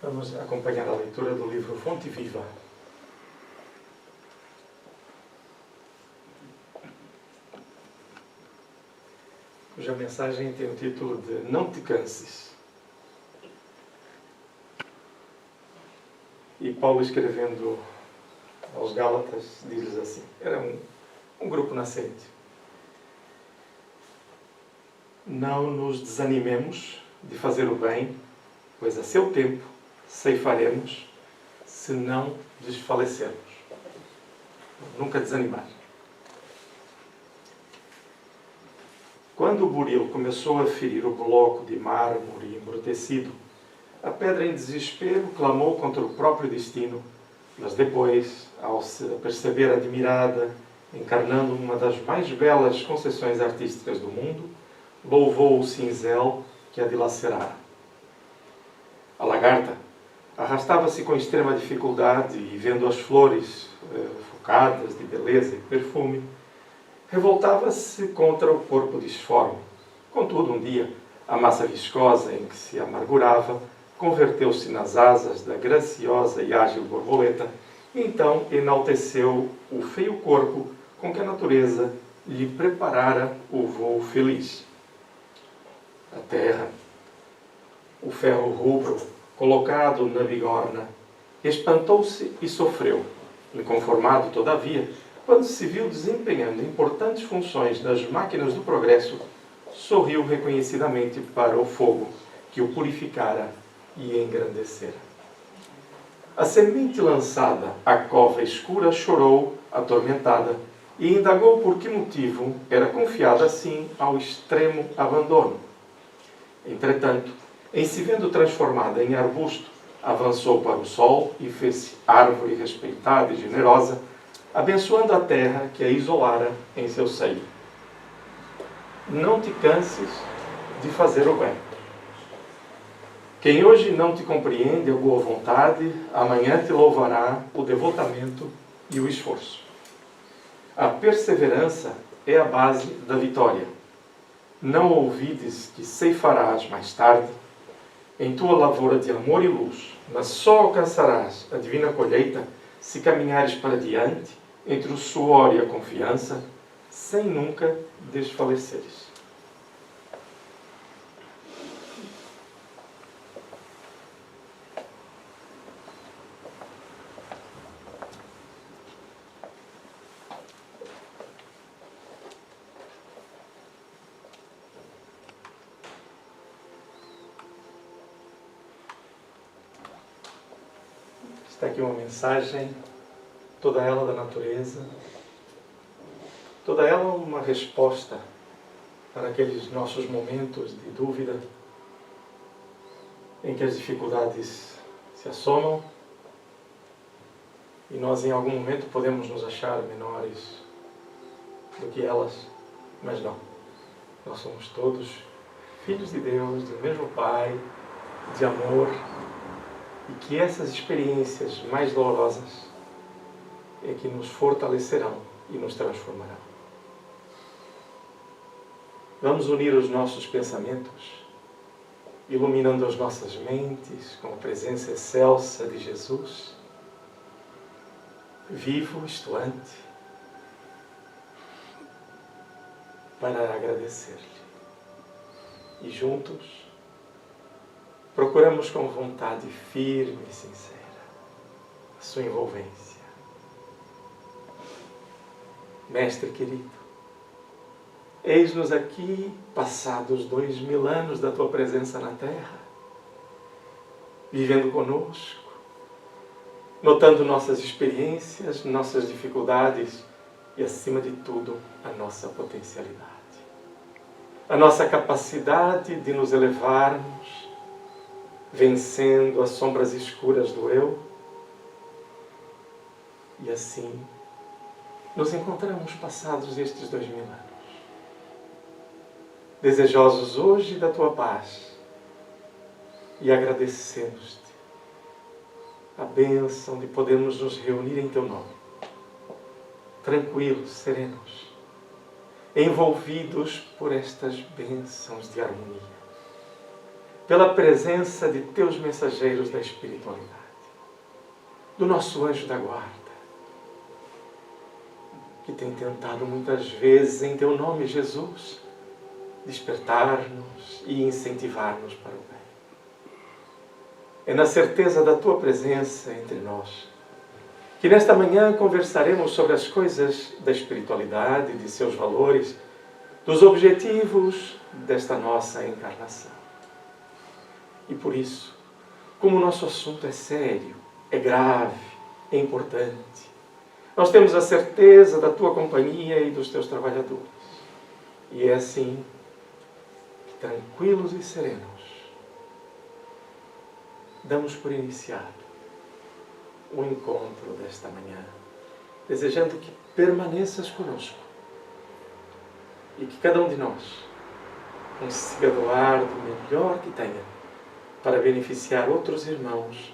Vamos acompanhar a leitura do livro Fonte Viva. Cuja mensagem tem o título de Não te canses. E Paulo, escrevendo aos Gálatas, diz-lhes assim: era um grupo nascente. Não nos desanimemos de fazer o bem, pois a seu tempo ceifaremos, se não desfalecermos. Nunca desanimar. Quando o buril começou a ferir o bloco de mármore embrutecido, a pedra em desespero clamou contra o próprio destino, mas depois, ao se perceber admirada, encarnando uma das mais belas concessões artísticas do mundo, louvou o cinzel que a dilacerara. A lagarta arrastava-se com extrema dificuldade e, vendo as flores focadas de beleza e perfume, revoltava-se contra o corpo disforme. Contudo, um dia, a massa viscosa em que se amargurava converteu-se nas asas da graciosa e ágil borboleta e então enalteceu o feio corpo com que a natureza lhe preparara o voo feliz. A terra, o ferro rubro, colocado na bigorna, espantou-se e sofreu, inconformado, todavia, quando se viu desempenhando importantes funções nas máquinas do progresso, sorriu reconhecidamente para o fogo que o purificara e engrandecera. A semente lançada à cova escura chorou, atormentada, e indagou por que motivo era confiada assim ao extremo abandono. Entretanto, em se vendo transformada em arbusto, avançou para o sol e fez-se árvore respeitada e generosa, abençoando a terra que a isolara em seu seio. Não te canses de fazer o bem. Quem hoje não te compreende a boa vontade, amanhã te louvará o devotamento e o esforço. A perseverança é a base da vitória. Não ouvides que ceifarás mais tarde em tua lavoura de amor e luz, mas só alcançarás a divina colheita se caminhares para diante entre o suor e a confiança, sem nunca desfaleceres. Está aqui uma mensagem, toda ela da natureza, toda ela uma resposta para aqueles nossos momentos de dúvida, em que as dificuldades se assomam e nós em algum momento podemos nos achar menores do que elas, mas não. Nós somos todos filhos de Deus, do mesmo Pai, de amor, e que essas experiências mais dolorosas é que nos fortalecerão e nos transformarão. Vamos unir os nossos pensamentos, iluminando as nossas mentes com a presença excelsa de Jesus, vivo, estuante, para agradecer-lhe. E juntos, procuramos com vontade firme e sincera a sua envolvência. Mestre querido, eis-nos aqui, passados 2000 anos da tua presença na Terra, vivendo conosco, notando nossas experiências, nossas dificuldades e, acima de tudo, a nossa potencialidade. A nossa capacidade de nos elevarmos, vencendo as sombras escuras do eu, e assim nos encontramos passados estes 2000 anos, desejosos hoje da tua paz e agradecemos-te a bênção de podermos nos reunir em teu nome, tranquilos, serenos, envolvidos por estas bênçãos de harmonia, pela presença de teus mensageiros da espiritualidade, do nosso anjo da guarda, que tem tentado muitas vezes em teu nome, Jesus, despertar-nos e incentivar-nos para o bem. É na certeza da tua presença entre nós que nesta manhã conversaremos sobre as coisas da espiritualidade, de seus valores, dos objetivos desta nossa encarnação. E por isso, como o nosso assunto é sério, é grave, é importante, nós temos a certeza da tua companhia e dos teus trabalhadores. E é assim, tranquilos e serenos, damos por iniciado o encontro desta manhã, desejando que permaneças conosco e que cada um de nós consiga doar do melhor que tenha para beneficiar outros irmãos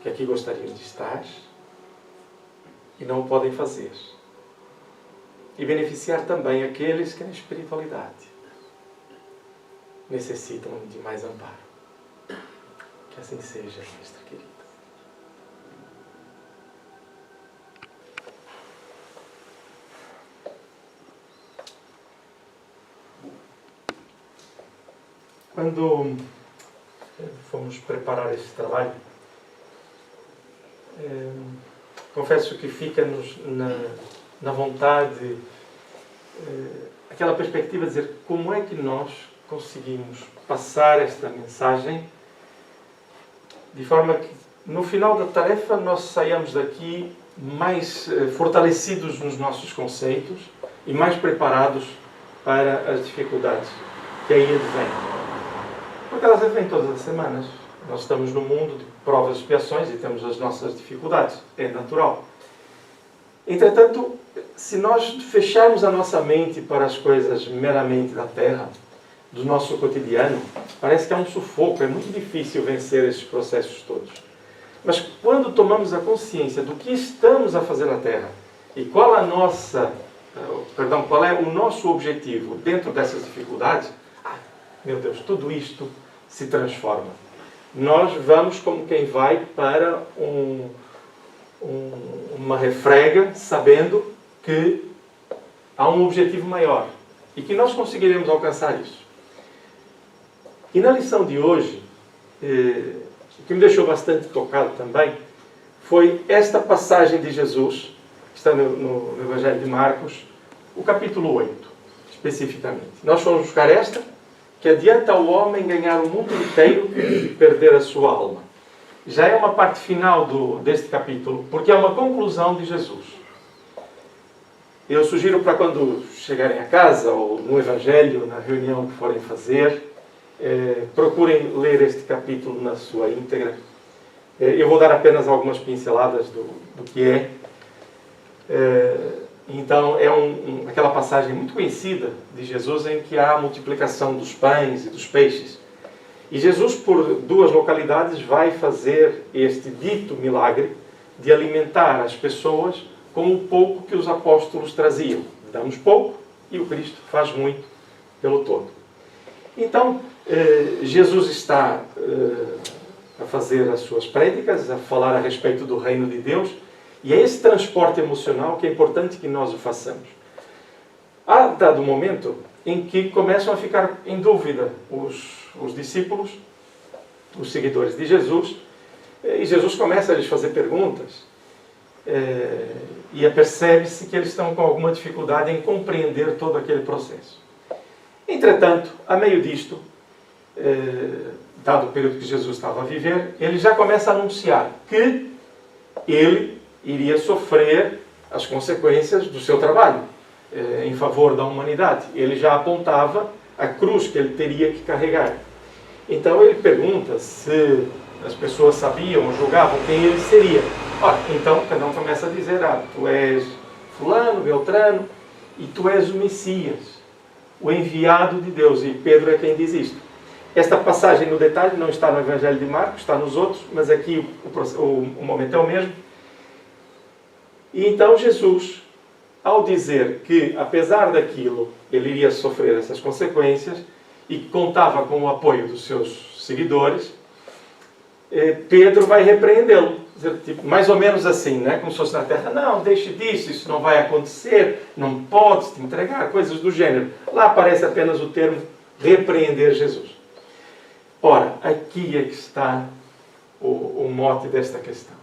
que aqui gostariam de estar e não o podem fazer, e beneficiar também aqueles que na espiritualidade necessitam de mais amparo. Que assim seja, mestre querido. Quando fomos preparar este trabalho, confesso que fica-nos na vontade aquela perspectiva de dizer como é que nós conseguimos passar esta mensagem de forma que no final da tarefa nós saiamos daqui mais fortalecidos nos nossos conceitos e mais preparados para as dificuldades que aí advêm. Porque elas advêm todas as semanas. Nós estamos no mundo de provas e expiações e temos as nossas dificuldades. É natural. Entretanto, se nós fecharmos a nossa mente para as coisas meramente da terra, do nosso cotidiano, parece que há um sufoco. É muito difícil vencer esses processos todos. Mas quando tomamos a consciência do que estamos a fazer na terra e qual é o nosso objetivo dentro dessas dificuldades, meu Deus, tudo isto se transforma. Nós vamos como quem vai para uma refrega, sabendo que há um objetivo maior e que nós conseguiremos alcançar isso. E na lição de hoje, o que me deixou bastante tocado também, foi esta passagem de Jesus, que está no Evangelho de Marcos, o capítulo 8, especificamente. Nós vamos buscar esta, que adianta ao homem ganhar o mundo inteiro e perder a sua alma. Já é uma parte final deste capítulo, porque é uma conclusão de Jesus. Eu sugiro para quando chegarem a casa, ou no Evangelho, na reunião que forem fazer, procurem ler este capítulo na sua íntegra. Eu vou dar apenas algumas pinceladas do que é. Então, é aquela passagem muito conhecida de Jesus em que há a multiplicação dos pães e dos peixes. E Jesus, por duas localidades, vai fazer este dito milagre de alimentar as pessoas com o pouco que os apóstolos traziam. Damos pouco e o Cristo faz muito pelo todo. Então, Jesus está a fazer as suas prédicas, a falar a respeito do reino de Deus, e é esse transporte emocional que é importante que nós o façamos. Há dado momento em que começam a ficar em dúvida os discípulos, os seguidores de Jesus, e Jesus começa a lhes fazer perguntas, e apercebe-se que eles estão com alguma dificuldade em compreender todo aquele processo. Entretanto, a meio disto, dado o período que Jesus estava a viver, ele já começa a anunciar que ele iria sofrer as consequências do seu trabalho em favor da humanidade. Ele já apontava a cruz que ele teria que carregar. Então ele pergunta se as pessoas sabiam ou julgavam quem ele seria. Ora, então cada um começa a dizer: tu és fulano, Beltrano, e tu és o Messias, o enviado de Deus. E Pedro é quem diz isto. Esta passagem no detalhe não está no Evangelho de Marcos, está nos outros, mas aqui o momento é o mesmo. E então Jesus, ao dizer que, apesar daquilo, ele iria sofrer essas consequências e que contava com o apoio dos seus seguidores, Pedro vai repreendê-lo. Tipo, mais ou menos assim, né? Como se fosse na terra. Não, deixe disso, isso não vai acontecer, não podes te entregar, coisas do gênero. Lá aparece apenas o termo repreender Jesus. Ora, aqui é que está o mote desta questão.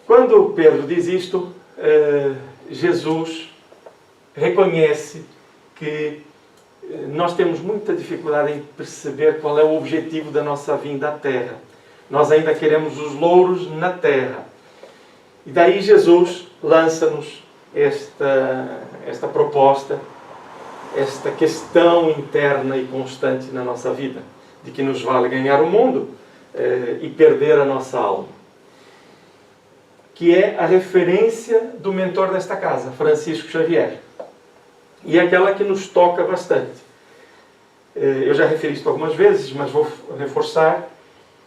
Quando Pedro diz isto, Jesus reconhece que nós temos muita dificuldade em perceber qual é o objetivo da nossa vinda à Terra. Nós ainda queremos os louros na Terra. E daí Jesus lança-nos esta proposta, esta questão interna e constante na nossa vida, de que nos vale ganhar o mundo e perder a nossa alma. Que é a referência do mentor desta casa, Francisco Xavier. E é aquela que nos toca bastante. Eu já referi isto algumas vezes, mas vou reforçar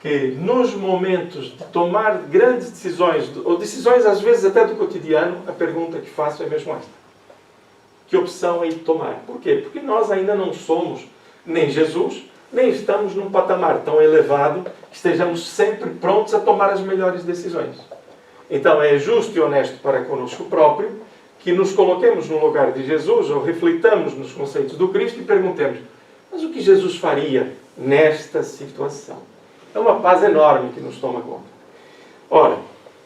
que nos momentos de tomar grandes decisões, ou decisões às vezes até do cotidiano, a pergunta que faço é mesmo esta. Que opção é de tomar? Por quê? Porque nós ainda não somos nem Jesus, nem estamos num patamar tão elevado que estejamos sempre prontos a tomar as melhores decisões. Então é justo e honesto para conosco próprio que nos coloquemos no lugar de Jesus, ou reflitamos nos conceitos do Cristo e perguntemos: mas o que Jesus faria nesta situação? É uma paz enorme que nos toma conta. Ora,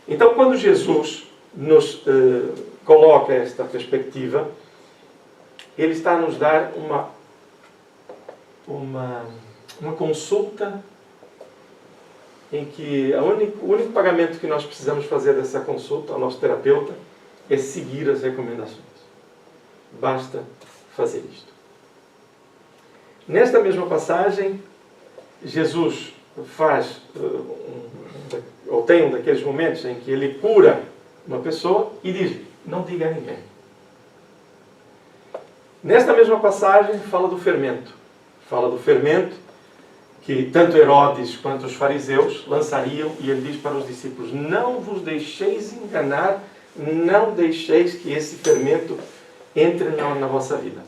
então quando Jesus nos coloca esta perspectiva, ele está a nos dar uma consulta em que o único pagamento que nós precisamos fazer dessa consulta ao nosso terapeuta é seguir as recomendações. Basta fazer isto. Nesta mesma passagem, Jesus faz ou tem um daqueles momentos em que ele cura uma pessoa e diz: não diga a ninguém. Nesta mesma passagem fala do fermento. Fala do fermento que tanto Herodes quanto os fariseus lançariam, e ele diz para os discípulos: não vos deixeis enganar, não deixeis que esse fermento entre na vossa vida.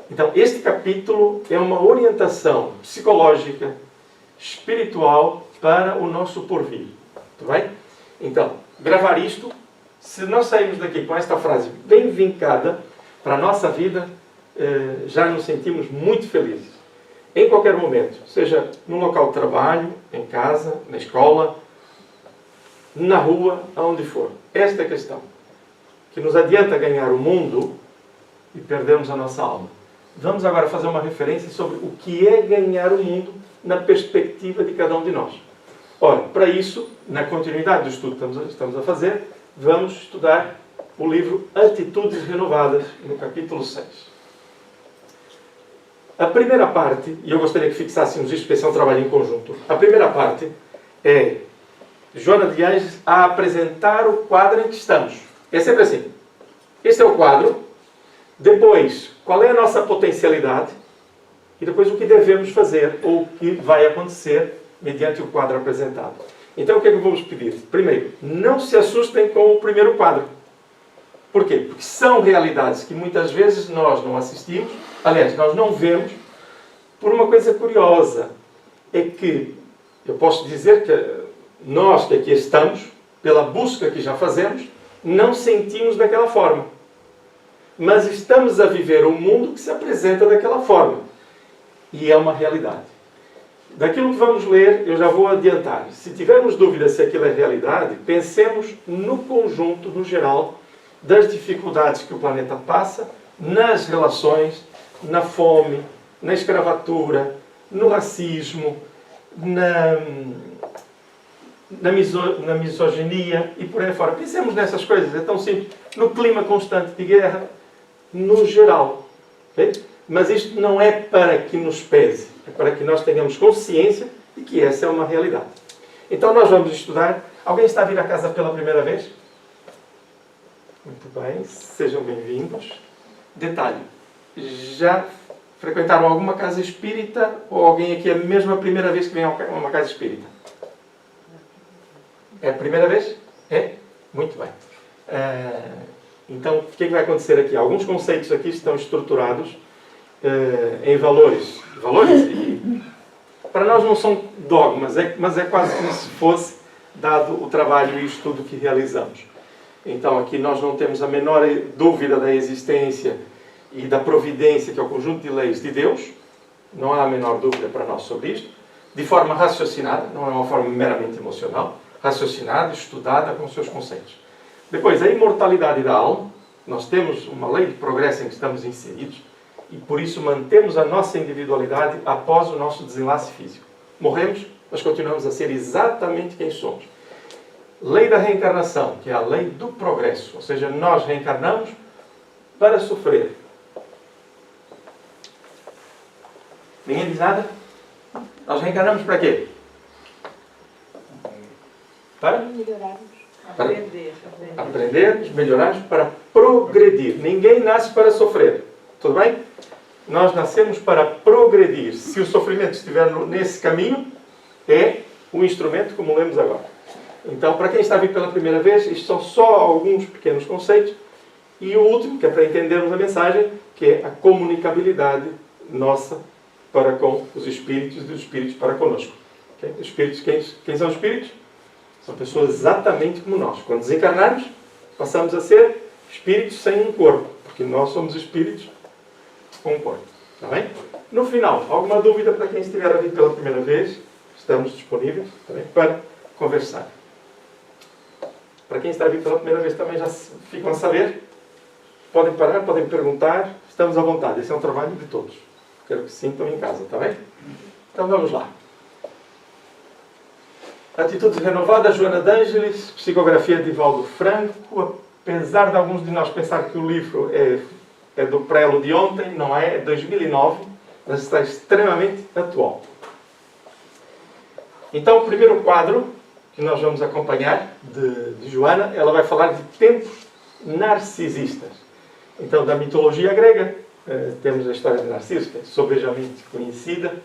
Então, este capítulo é uma orientação psicológica, espiritual para o nosso porvir. Tudo bem? Então, gravar isto, se nós sairmos daqui com esta frase bem vincada para a nossa vida, já nos sentimos muito felizes. Em qualquer momento, seja no local de trabalho, em casa, na escola, na rua, aonde for. Esta é a questão. Que nos adianta ganhar o mundo e perdermos a nossa alma. Vamos agora fazer uma referência sobre o que é ganhar o mundo na perspectiva de cada um de nós. Ora, para isso, na continuidade do estudo que estamos a fazer, vamos estudar o livro Atitudes Renovadas, no capítulo 6. A primeira parte, e eu gostaria que fixássemos isto, porque esse é um trabalho em conjunto. A primeira parte é Joana de Anges a apresentar o quadro em que estamos. É sempre assim. Este é o quadro. Depois, qual é a nossa potencialidade? E depois o que devemos fazer, ou o que vai acontecer mediante o quadro apresentado. Então o que é que eu vou-vos pedir? Primeiro, não se assustem com o primeiro quadro. Por quê? Porque são realidades que muitas vezes nós não assistimos, aliás, nós não vemos, por uma coisa curiosa. É que, eu posso dizer que nós que aqui estamos, pela busca que já fazemos, não sentimos daquela forma. Mas estamos a viver um mundo que se apresenta daquela forma. E é uma realidade. Daquilo que vamos ler, eu já vou adiantar. Se tivermos dúvida se aquilo é realidade, pensemos no conjunto, no geral, das dificuldades que o planeta passa, nas relações, na fome, na escravatura, no racismo, na misoginia e por aí fora. Pensemos nessas coisas, é tão simples. No clima constante de guerra, no geral. Okay? Mas isto não é para que nos pese, é para que nós tenhamos consciência de que essa é uma realidade. Então nós vamos estudar. Alguém está a vir a casa pela primeira vez? Muito bem, sejam bem-vindos. Detalhe, já frequentaram alguma casa espírita ou alguém aqui é mesmo a primeira vez que vem a uma casa espírita? É a primeira vez? É? Muito bem. Então, o que é que vai acontecer aqui? Alguns conceitos aqui estão estruturados em valores. Valores, e para nós não são dogmas, mas é quase como se fosse dado o trabalho e o estudo que realizamos. Então, aqui nós não temos a menor dúvida da existência e da providência, que é o conjunto de leis de Deus. Não há a menor dúvida para nós sobre isto. De forma raciocinada, não é uma forma meramente emocional, raciocinada, estudada com os seus conceitos. Depois, a imortalidade da alma. Nós temos uma lei de progresso em que estamos inseridos e, por isso, mantemos a nossa individualidade após o nosso desenlace físico. Morremos, mas continuamos a ser exatamente quem somos. Lei da reencarnação, que é a lei do progresso. Ou seja, nós reencarnamos para sofrer. Ninguém diz nada? Nós reencarnamos para quê? Para melhorarmos. Aprendermos, melhorarmos, para progredir. Ninguém nasce para sofrer. Tudo bem? Nós nascemos para progredir. Se o sofrimento estiver nesse caminho, é um instrumento, como lemos agora. Então, para quem está a vir pela primeira vez, isto são só alguns pequenos conceitos. E o último, que é para entendermos a mensagem, que é a comunicabilidade nossa para com os espíritos e os espíritos para conosco. Okay? Os espíritos, quem são os espíritos? São pessoas exatamente como nós. Quando desencarnarmos, passamos a ser espíritos sem um corpo, porque nós somos espíritos com um corpo. Está bem? No final, alguma dúvida para quem estiver a vir pela primeira vez? Estamos disponíveis também para conversar. Para quem está a vir pela primeira vez também já ficam a saber. Podem parar, podem perguntar. Estamos à vontade. Esse é um trabalho de todos. Quero que se sintam em casa, está bem? Então vamos lá. Atitudes renovadas, Joana D'Angelis, psicografia de Valdo Franco. Apesar de alguns de nós pensar que o livro é do prelo de ontem, não é? É 2009, mas está extremamente atual. Então, o primeiro quadro que nós vamos acompanhar de Joana, ela vai falar de tempos narcisistas. Então, da mitologia grega, temos a história de Narciso, que é sobejamente conhecida.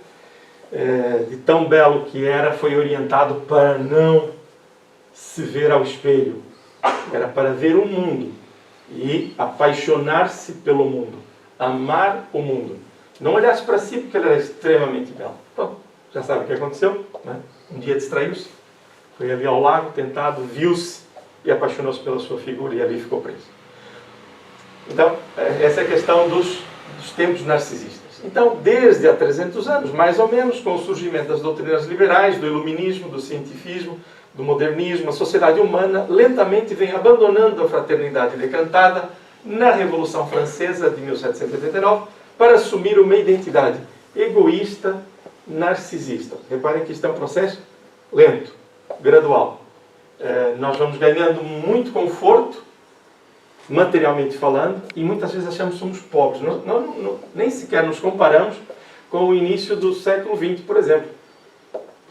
De tão belo que era, foi orientado para não se ver ao espelho. Era para ver o mundo e apaixonar-se pelo mundo. Amar o mundo. Não olhasse para si porque ele era extremamente belo. Bom, já sabe o que aconteceu, né? Um dia distraiu-se, foi ali ao lago, tentado, viu-se e apaixonou-se pela sua figura e ali ficou preso. Então, essa é a questão dos tempos narcisistas. Então, desde há 300 anos, mais ou menos, com o surgimento das doutrinas liberais, do iluminismo, do cientifismo, do modernismo, a sociedade humana lentamente vem abandonando a fraternidade decantada na Revolução Francesa de 1789 para assumir uma identidade egoísta, narcisista. Reparem que isto é um processo lento, gradual. Nós vamos ganhando muito conforto, materialmente falando, e muitas vezes achamos que somos pobres. Nem sequer nos comparamos com o início do século XX, por exemplo,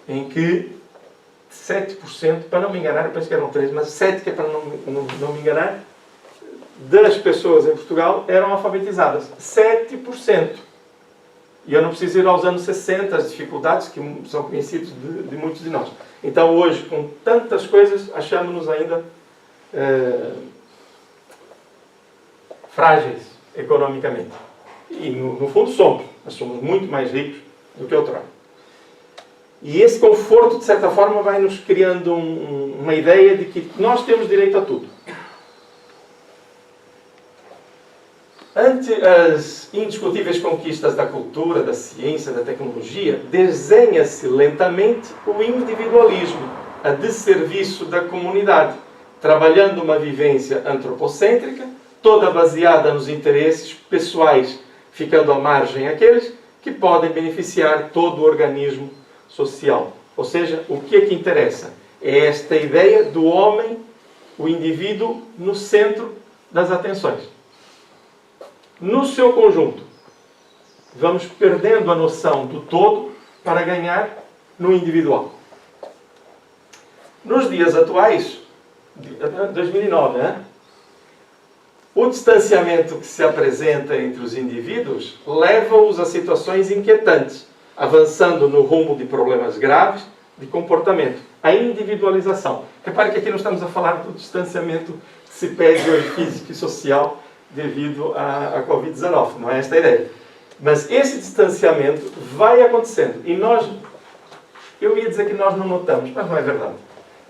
em que 7%, para não me enganar, eu penso que eram 3%, mas 7%, que é para não me enganar, das pessoas em Portugal eram alfabetizadas. 7%. E eu não preciso ir aos anos 60, as dificuldades que são conhecidas de muitos de nós. Então, hoje, com tantas coisas, achamos-nos ainda frágeis economicamente. E, no fundo, somos. Nós somos muito mais ricos do que outrora. E esse conforto, de certa forma, vai nos criando uma ideia de que nós temos direito a tudo. Ante as indiscutíveis conquistas da cultura, da ciência, da tecnologia, desenha-se lentamente o individualismo, a desserviço da comunidade, trabalhando uma vivência antropocêntrica, toda baseada nos interesses pessoais, ficando à margem aqueles que podem beneficiar todo o organismo social. Ou seja, o que é que interessa? É esta ideia do homem, o indivíduo, no centro das atenções. No seu conjunto, vamos perdendo a noção do todo para ganhar no individual. Nos dias atuais, 2009, né? O distanciamento que se apresenta entre os indivíduos leva-os a situações inquietantes, avançando no rumo de problemas graves de comportamento. A individualização. Repare que aqui não estamos a falar do distanciamento que se pede hoje físico e social devido à Covid-19. Não é esta a ideia. Mas esse distanciamento vai acontecendo. E nós, eu ia dizer que nós não notamos, mas não é verdade.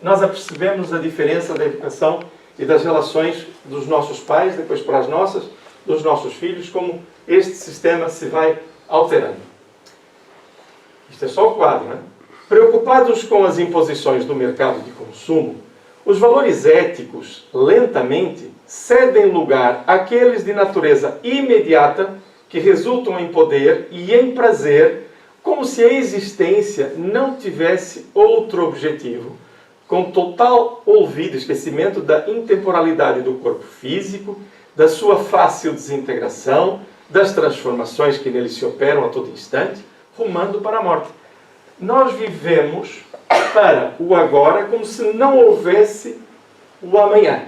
Nós apercebemos a diferença da educação e das relações dos nossos pais, depois para as nossas, dos nossos filhos, como este sistema se vai alterando. Isto é só o quadro, não é? Preocupados com as imposições do mercado de consumo, os valores éticos, lentamente, cedem lugar àqueles de natureza imediata que resultam em poder e em prazer, como se a existência não tivesse outro objetivo, com total olvido, esquecimento da intemporalidade do corpo físico, da sua fácil desintegração, das transformações que nele se operam a todo instante, rumando para a morte. Nós vivemos para o agora como se não houvesse o amanhã.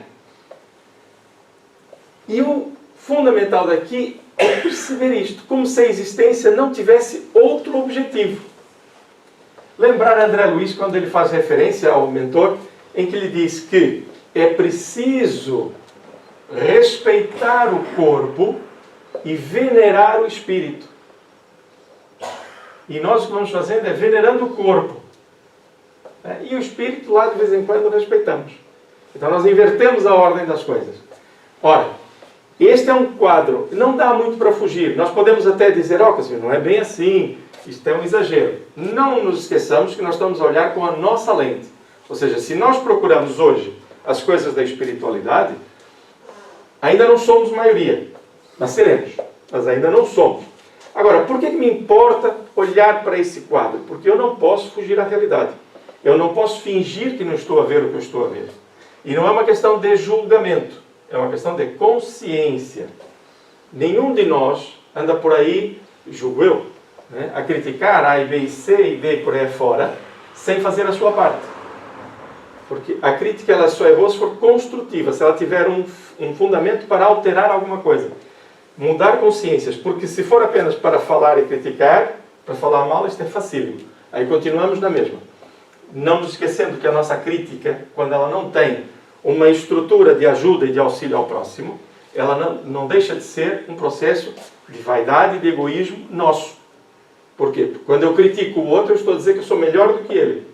E o fundamental daqui é perceber isto, como se a existência não tivesse outro objetivo. Lembrar André Luiz, quando ele faz referência ao mentor, em que ele diz que é preciso respeitar o corpo e venerar o espírito. E nós o que vamos fazendo é venerando o corpo. E o espírito lá de vez em quando respeitamos. Então nós invertemos a ordem das coisas. Ora, este é um quadro, não dá muito para fugir. Nós podemos até dizer, não é bem assim, isto é um exagero. Não nos esqueçamos que nós estamos a olhar com a nossa lente. Ou seja, se nós procuramos hoje as coisas da espiritualidade, ainda não somos maioria. Mas seremos. Mas ainda não somos. Agora, por que me importa olhar para esse quadro? Porque eu não posso fugir à realidade. Eu não posso fingir que não estou a ver o que eu estou a ver. E não é uma questão de julgamento. É uma questão de consciência. Nenhum de nós anda por aí, julgo eu, né, a criticar A e B e C e D por aí fora, sem fazer a sua parte. Porque a crítica ela só é boa se for construtiva, se ela tiver um fundamento para alterar alguma coisa. Mudar consciências, porque se for apenas para falar e criticar, para falar mal, isto é facílimo. Aí continuamos na mesma. Não nos esquecendo que a nossa crítica, quando ela não tem uma estrutura de ajuda e de auxílio ao próximo, ela não deixa de ser um processo de vaidade e de egoísmo nosso. Por quê? Porque quando eu critico o outro, eu estou a dizer que eu sou melhor do que ele.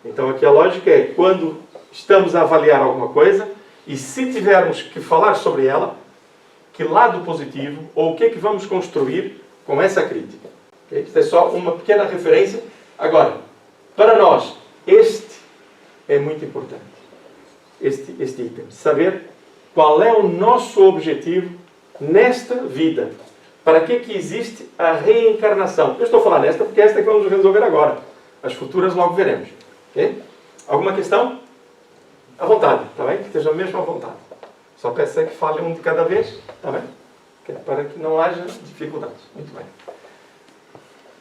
Então aqui a lógica é, quando estamos a avaliar alguma coisa, e se tivermos que falar sobre ela, que lado positivo, ou o que é que vamos construir com essa crítica. Okay? Isto é só uma pequena referência. Agora, para nós, este é muito importante. Este item. Saber qual é o nosso objetivo nesta vida. Para que existe a reencarnação? Eu estou a falar nesta porque esta é que vamos resolver agora. As futuras logo veremos. Okay? Alguma questão? À vontade, está bem? Que estejam mesmo à vontade. Só peço é que falem um de cada vez, está bem? Para que não haja dificuldades. Muito bem.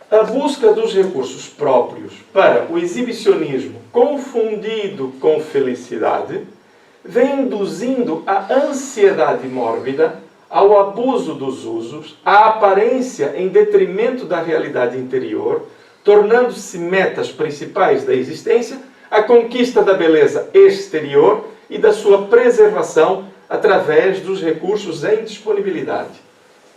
A busca dos recursos próprios para o exibicionismo confundido com felicidade vem induzindo a ansiedade mórbida ao abuso dos usos, à aparência em detrimento da realidade interior, tornando-se metas principais da existência a conquista da beleza exterior e da sua preservação através dos recursos em disponibilidade.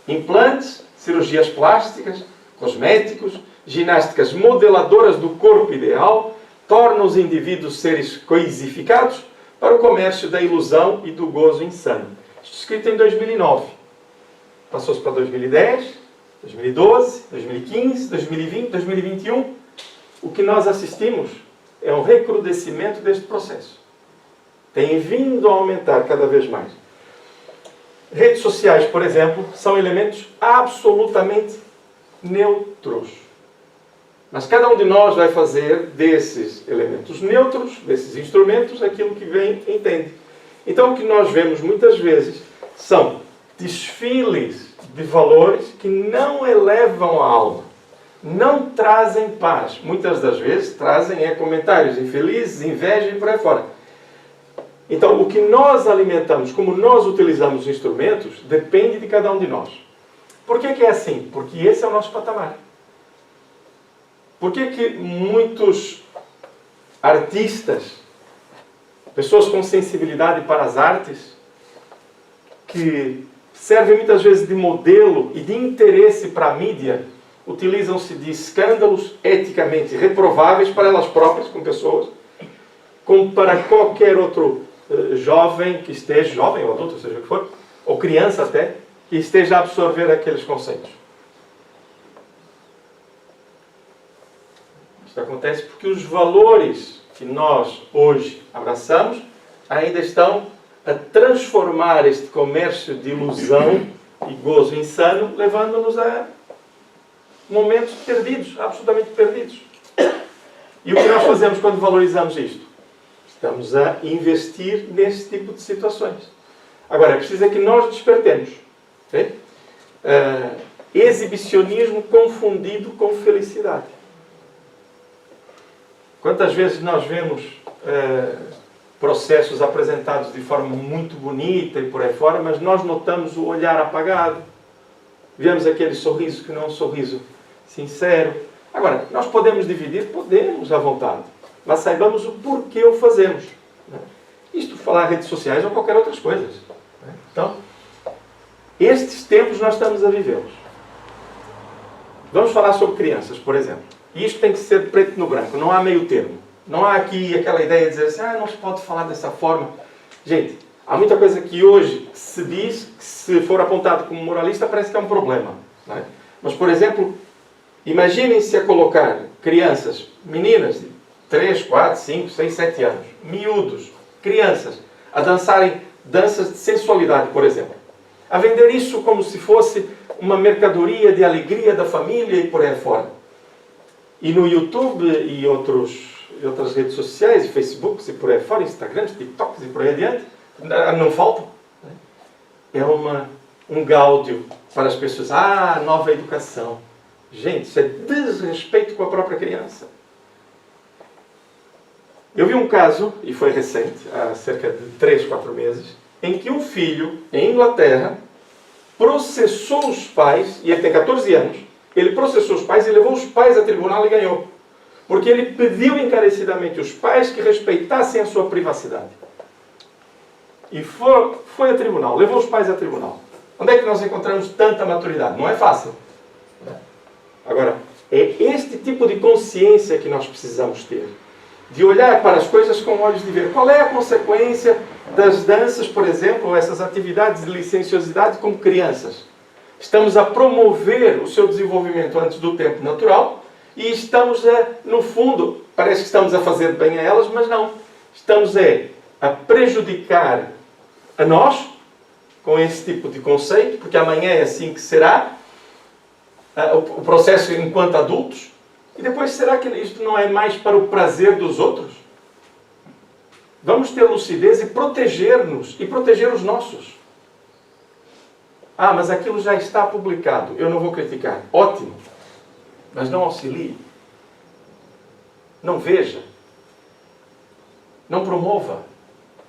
Implantes, cirurgias plásticas, cosméticos, ginásticas modeladoras do corpo ideal tornam os indivíduos seres coisificados para o comércio da ilusão e do gozo insano. Isto escrito em 2009. Passou-se para 2010, 2012, 2015, 2020, 2021. O que nós assistimos é um recrudescimento deste processo. Tem vindo a aumentar cada vez mais. Redes sociais, por exemplo, são elementos absolutamente neutros. Mas cada um de nós vai fazer desses elementos neutros, desses instrumentos, aquilo que bem entende. Então o que nós vemos muitas vezes são desfiles de valores que não elevam a alma, não trazem paz. Muitas das vezes trazem comentários infelizes, inveja e por aí fora. Então, o que nós alimentamos, como nós utilizamos os instrumentos, depende de cada um de nós. Por que é assim? Porque esse é o nosso patamar. Por que muitos artistas, pessoas com sensibilidade para as artes, que servem muitas vezes de modelo e de interesse para a mídia, utilizam-se de escândalos eticamente reprováveis para elas próprias, como pessoas, como para qualquer outro jovem que esteja, jovem ou adulto, seja o que for, ou criança até, que esteja a absorver aqueles conceitos. Isto acontece porque os valores que nós hoje abraçamos ainda estão a transformar este comércio de ilusão e gozo insano, levando-nos a momentos perdidos, absolutamente perdidos. E o que nós fazemos quando valorizamos isto? Estamos a investir nesse tipo de situações. Agora, é preciso que nós despertemos. Okay? Exibicionismo confundido com felicidade. Quantas vezes nós vemos processos apresentados de forma muito bonita e por aí fora, mas nós notamos o olhar apagado. Vemos aquele sorriso que não é um sorriso sincero. Agora, nós podemos dividir? Podemos, à vontade. Mas saibamos o porquê o fazemos. Isto falar em redes sociais ou qualquer outras coisas. Então, estes tempos nós estamos a vivê-los. Vamos falar sobre crianças, por exemplo. E isto tem que ser preto no branco, não há meio termo. Não há aqui aquela ideia de dizer assim, não se pode falar dessa forma. Gente, há muita coisa que hoje se diz, que se for apontado como moralista, parece que é um problema. Não é? Mas, por exemplo, imaginem-se a colocar crianças, meninas de 3, 4, 5, 6, 7 anos, miúdos, crianças, a dançarem danças de sensualidade, por exemplo. A vender isso como se fosse uma mercadoria de alegria da família e por aí fora. E no YouTube e outras redes sociais, Facebook e por aí fora, Instagrams, TikToks e por aí adiante, não faltam. É um gáudio para as pessoas. Nova educação. Gente, isso é desrespeito com a própria criança. Eu vi um caso, e foi recente, há cerca de 3, 4 meses, em que um filho, em Inglaterra, processou os pais, e ele tem 14 anos, ele processou os pais e levou os pais a tribunal e ganhou. Porque ele pediu encarecidamente os pais que respeitassem a sua privacidade. E foi a tribunal, levou os pais a tribunal. Onde é que nós encontramos tanta maturidade? Não é fácil. Agora, é este tipo de consciência que nós precisamos ter. De olhar para as coisas com olhos de ver. Qual é a consequência das danças, por exemplo, ou essas atividades de licenciosidade como crianças? Estamos a promover o seu desenvolvimento antes do tempo natural e estamos no fundo, parece que estamos a fazer bem a elas, mas não. Estamos a prejudicar a nós com esse tipo de conceito, porque amanhã é assim que será o processo enquanto adultos. E depois, será que isto não é mais para o prazer dos outros? Vamos ter lucidez e proteger-nos e proteger os nossos. Mas aquilo já está publicado. Eu não vou criticar. Ótimo. Mas não auxilie. Não veja. Não promova.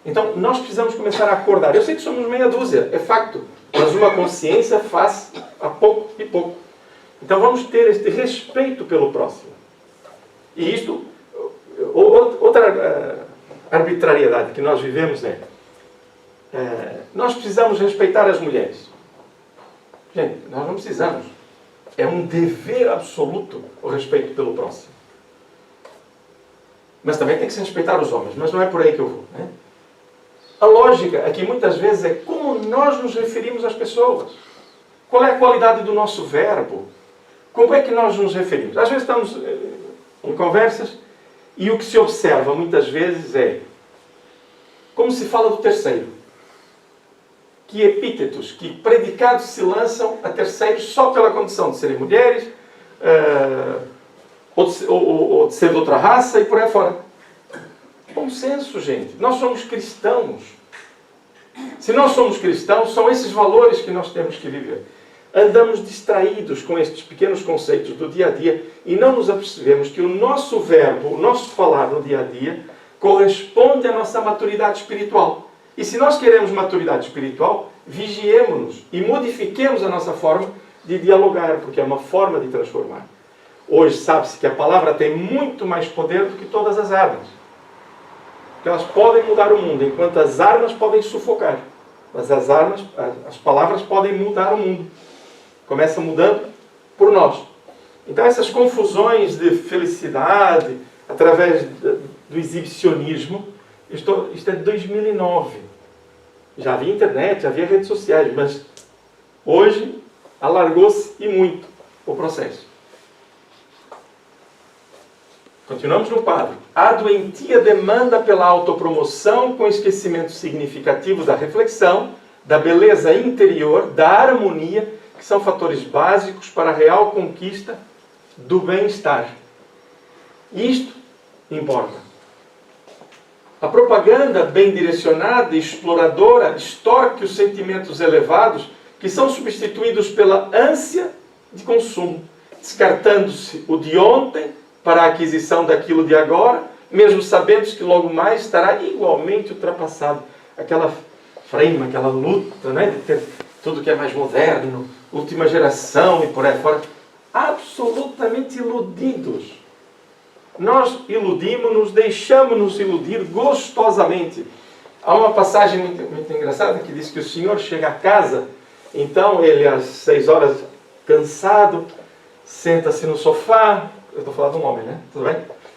Então, nós precisamos começar a acordar. Eu sei que somos meia dúzia, é facto. Mas uma consciência faz a pouco e pouco. Então, vamos ter este respeito pelo próximo. E isto, outra arbitrariedade que nós vivemos nós precisamos respeitar as mulheres. Gente, nós não precisamos. É um dever absoluto o respeito pelo próximo. Mas também tem que se respeitar os homens. Mas não é por aí que eu vou. Né? A lógica aqui muitas vezes é como nós nos referimos às pessoas. Qual é a qualidade do nosso verbo? Como é que nós nos referimos? Às vezes estamos em conversas e o que se observa muitas vezes é como se fala do terceiro. Que epítetos, que predicados se lançam a terceiros só pela condição de serem mulheres, ou de ser de outra raça e por aí fora. Bom senso, gente. Nós somos cristãos. Se nós somos cristãos, são esses valores que nós temos que viver. Andamos distraídos com estes pequenos conceitos do dia a dia e não nos apercebemos que o nosso verbo, o nosso falar no dia a dia, corresponde à nossa maturidade espiritual. E se nós queremos maturidade espiritual, vigiemos-nos e modifiquemos a nossa forma de dialogar, porque é uma forma de transformar. Hoje sabe-se que a palavra tem muito mais poder do que todas as armas. Porque elas podem mudar o mundo, enquanto as armas podem sufocar. Mas as palavras podem mudar o mundo. Começa mudando por nós. Então essas confusões de felicidade, através do exibicionismo, isto é de 2009. Já havia internet, já havia redes sociais, mas hoje alargou-se e muito o processo. Continuamos no quadro. A doentia demanda pela autopromoção com esquecimento significativo da reflexão, da beleza interior, da harmonia, que são fatores básicos para a real conquista do bem-estar. Isto importa. A propaganda bem direcionada e exploradora extorque os sentimentos elevados que são substituídos pela ânsia de consumo, descartando-se o de ontem para a aquisição daquilo de agora, mesmo sabendo que logo mais estará igualmente ultrapassado. Aquela frame, aquela luta, né, de ter tudo que é mais moderno, última geração e por aí fora. Absolutamente iludidos. Nós iludimos-nos, deixamos-nos iludir gostosamente. Há uma passagem muito engraçada que diz que o senhor chega a casa, então ele às 6 horas, cansado, senta-se no sofá. Eu estou falando de um homem, né? Tudo bem?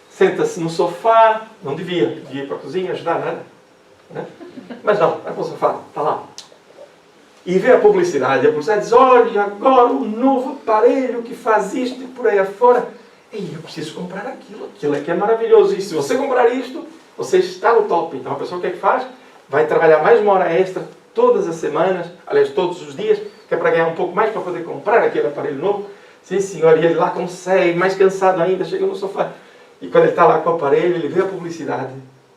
Senta-se no sofá, não devia ir para a cozinha ajudar nada, né? Mas não, vai para o sofá, está lá. E vê a publicidade diz, olha, agora o novo aparelho que faz isto e por aí afora. E eu preciso comprar aquilo é que é maravilhoso. E se você comprar isto, você está no top. Então a pessoa o que é que faz? Vai trabalhar mais uma hora extra todas as semanas, aliás, todos os dias, que é para ganhar um pouco mais para poder comprar aquele aparelho novo. Sim, senhor, e ele lá consegue, mais cansado ainda, chega no sofá. E quando ele está lá com o aparelho, ele vê a publicidade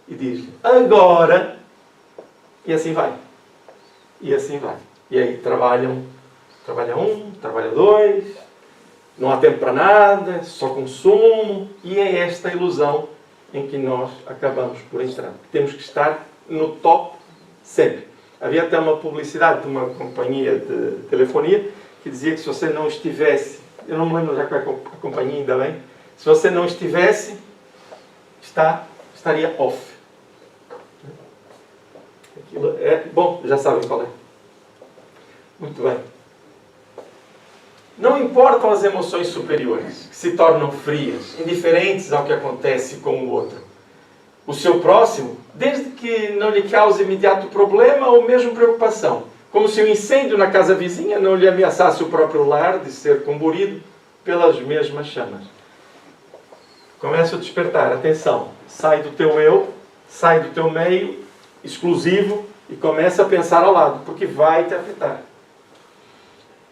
e diz, agora, e assim vai. E assim vai. E aí trabalha um, trabalha dois, não há tempo para nada, só consumo, e é esta ilusão em que nós acabamos por entrar. Temos que estar no top sempre. Havia até uma publicidade de uma companhia de telefonia que dizia que se você não estivesse, eu não me lembro já qual é a companhia, ainda bem, se você não estivesse, estaria off. Aquilo é, bom, já sabem qual é. Muito bem. Não importam as emoções superiores, que se tornam frias, indiferentes ao que acontece com o outro. O seu próximo, desde que não lhe cause imediato problema ou mesmo preocupação, como se o incêndio na casa vizinha não lhe ameaçasse o próprio lar de ser comburido pelas mesmas chamas. Começa a despertar, atenção, sai do teu eu, sai do teu meio exclusivo e começa a pensar ao lado, porque vai te afetar.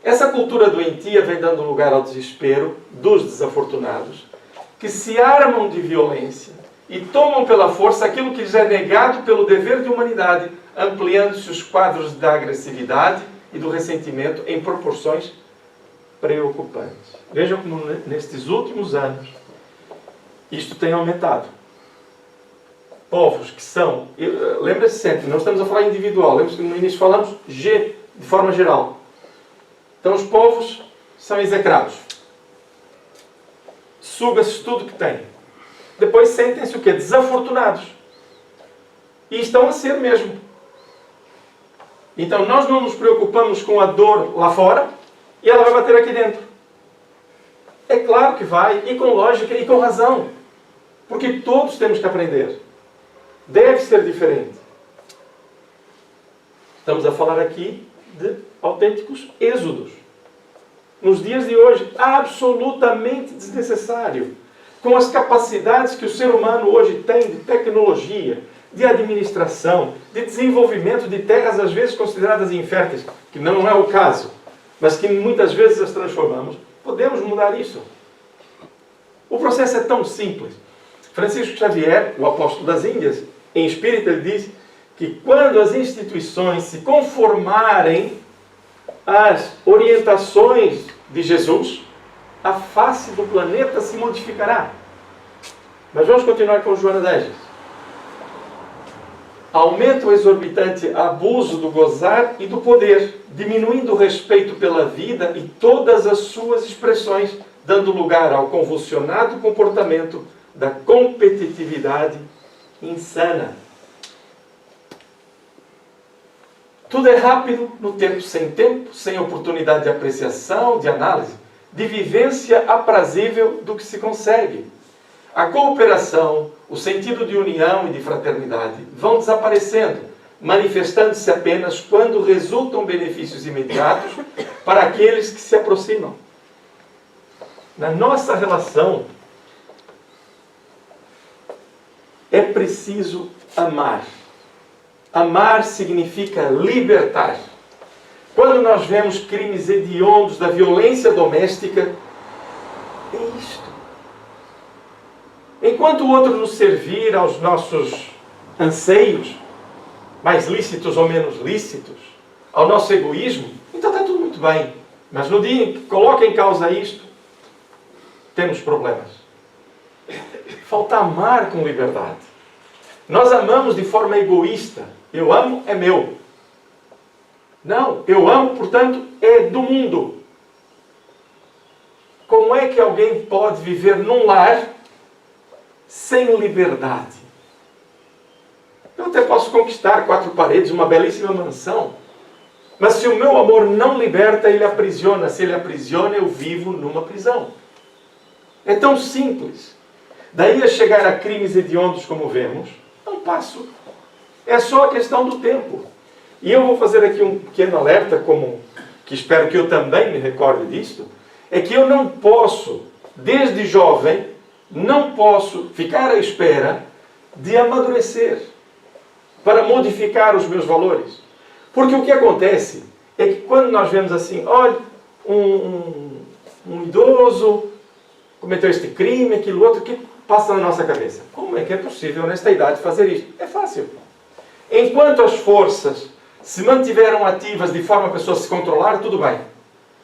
Essa cultura doentia vem dando lugar ao desespero dos desafortunados, que se armam de violência e tomam pela força aquilo que lhes é negado pelo dever de humanidade, ampliando-se os quadros da agressividade e do ressentimento em proporções preocupantes. Vejam como nestes últimos anos isto tem aumentado. Povos que são... Lembra-se sempre, não estamos a falar individual, lembra-se que no início falamos de forma geral. Então os povos são execrados. Suga-se tudo que tem. Depois sentem-se o quê? Desafortunados. E estão a ser mesmo. Então nós não nos preocupamos com a dor lá fora e ela vai bater aqui dentro. É claro que vai, e com lógica e com razão. Porque todos temos que aprender. Deve ser diferente. Estamos a falar aqui de autênticos êxodos. Nos dias de hoje, absolutamente desnecessário. Com as capacidades que o ser humano hoje tem de tecnologia, de administração, de desenvolvimento de terras às vezes consideradas inférteis, que não é o caso, mas que muitas vezes as transformamos, podemos mudar isso. O processo é tão simples. Francisco Xavier, o apóstolo das Índias, em espírito, ele diz que quando as instituições se conformarem às orientações de Jesus, a face do planeta se modificará. Mas vamos continuar com Joana Deges. aumenta o exorbitante abuso do gozar e do poder, diminuindo o respeito pela vida e todas as suas expressões, dando lugar ao convulsionado comportamento da competitividade insana. Tudo é rápido no tempo, sem oportunidade de apreciação, de análise, de vivência aprazível do que se consegue. A cooperação, o sentido de união e de fraternidade vão desaparecendo, manifestando-se apenas quando resultam benefícios imediatos para aqueles que se aproximam. Na nossa relação, é preciso amar. Amar significa libertar. Quando nós vemos crimes hediondos da violência doméstica, é isto. Enquanto o outro nos servir aos nossos anseios, mais lícitos ou menos lícitos, ao nosso egoísmo, então está tudo muito bem. Mas no dia em que coloca em causa isto, temos problemas. Falta amar com liberdade. Nós amamos de forma egoísta. Eu amo, é meu. Não, eu amo, portanto, é do mundo. Como é que alguém pode viver num lar sem liberdade? Eu até posso conquistar 4 paredes, uma belíssima mansão, mas se o meu amor não liberta, ele aprisiona. Se ele aprisiona, eu vivo numa prisão. É tão simples. Daí a chegar a crimes hediondos como vemos, é um passo. É só a questão do tempo. E eu vou fazer aqui um pequeno alerta, que espero que eu também me recorde disto, é que eu não posso, desde jovem, não posso ficar à espera de amadurecer para modificar os meus valores. Porque o que acontece é que quando nós vemos assim, olha, um idoso cometeu este crime, aquilo outro, que passa na nossa cabeça? Como é que é possível nesta idade fazer isto? É fácil. Enquanto as forças se mantiveram ativas de forma a pessoa se controlar, tudo bem.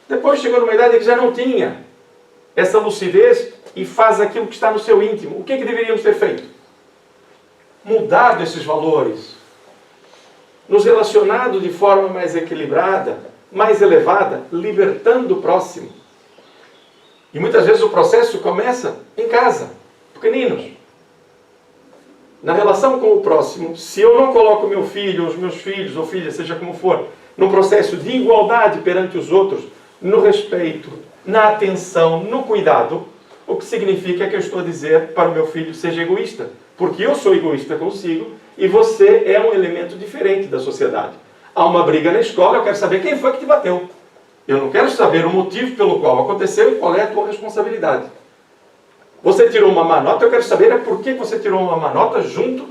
Depois chegou numa idade em que já não tinha essa lucidez e faz aquilo que está no seu íntimo. O que é que deveríamos ter feito? Mudado esses valores. Nos relacionado de forma mais equilibrada, mais elevada, libertando o próximo. E muitas vezes o processo começa em casa, pequeninos. Na relação com o próximo, se eu não coloco meu filho, os meus filhos ou filhas, seja como for, num processo de igualdade perante os outros, no respeito, na atenção, no cuidado, o que significa que eu estou a dizer para o meu filho, seja egoísta. Porque eu sou egoísta consigo e você é um elemento diferente da sociedade. Há uma briga na escola, eu quero saber quem foi que te bateu. Eu não quero saber o motivo pelo qual aconteceu e qual é a tua responsabilidade. Você tirou uma má nota, eu quero saber por que você tirou uma má nota junto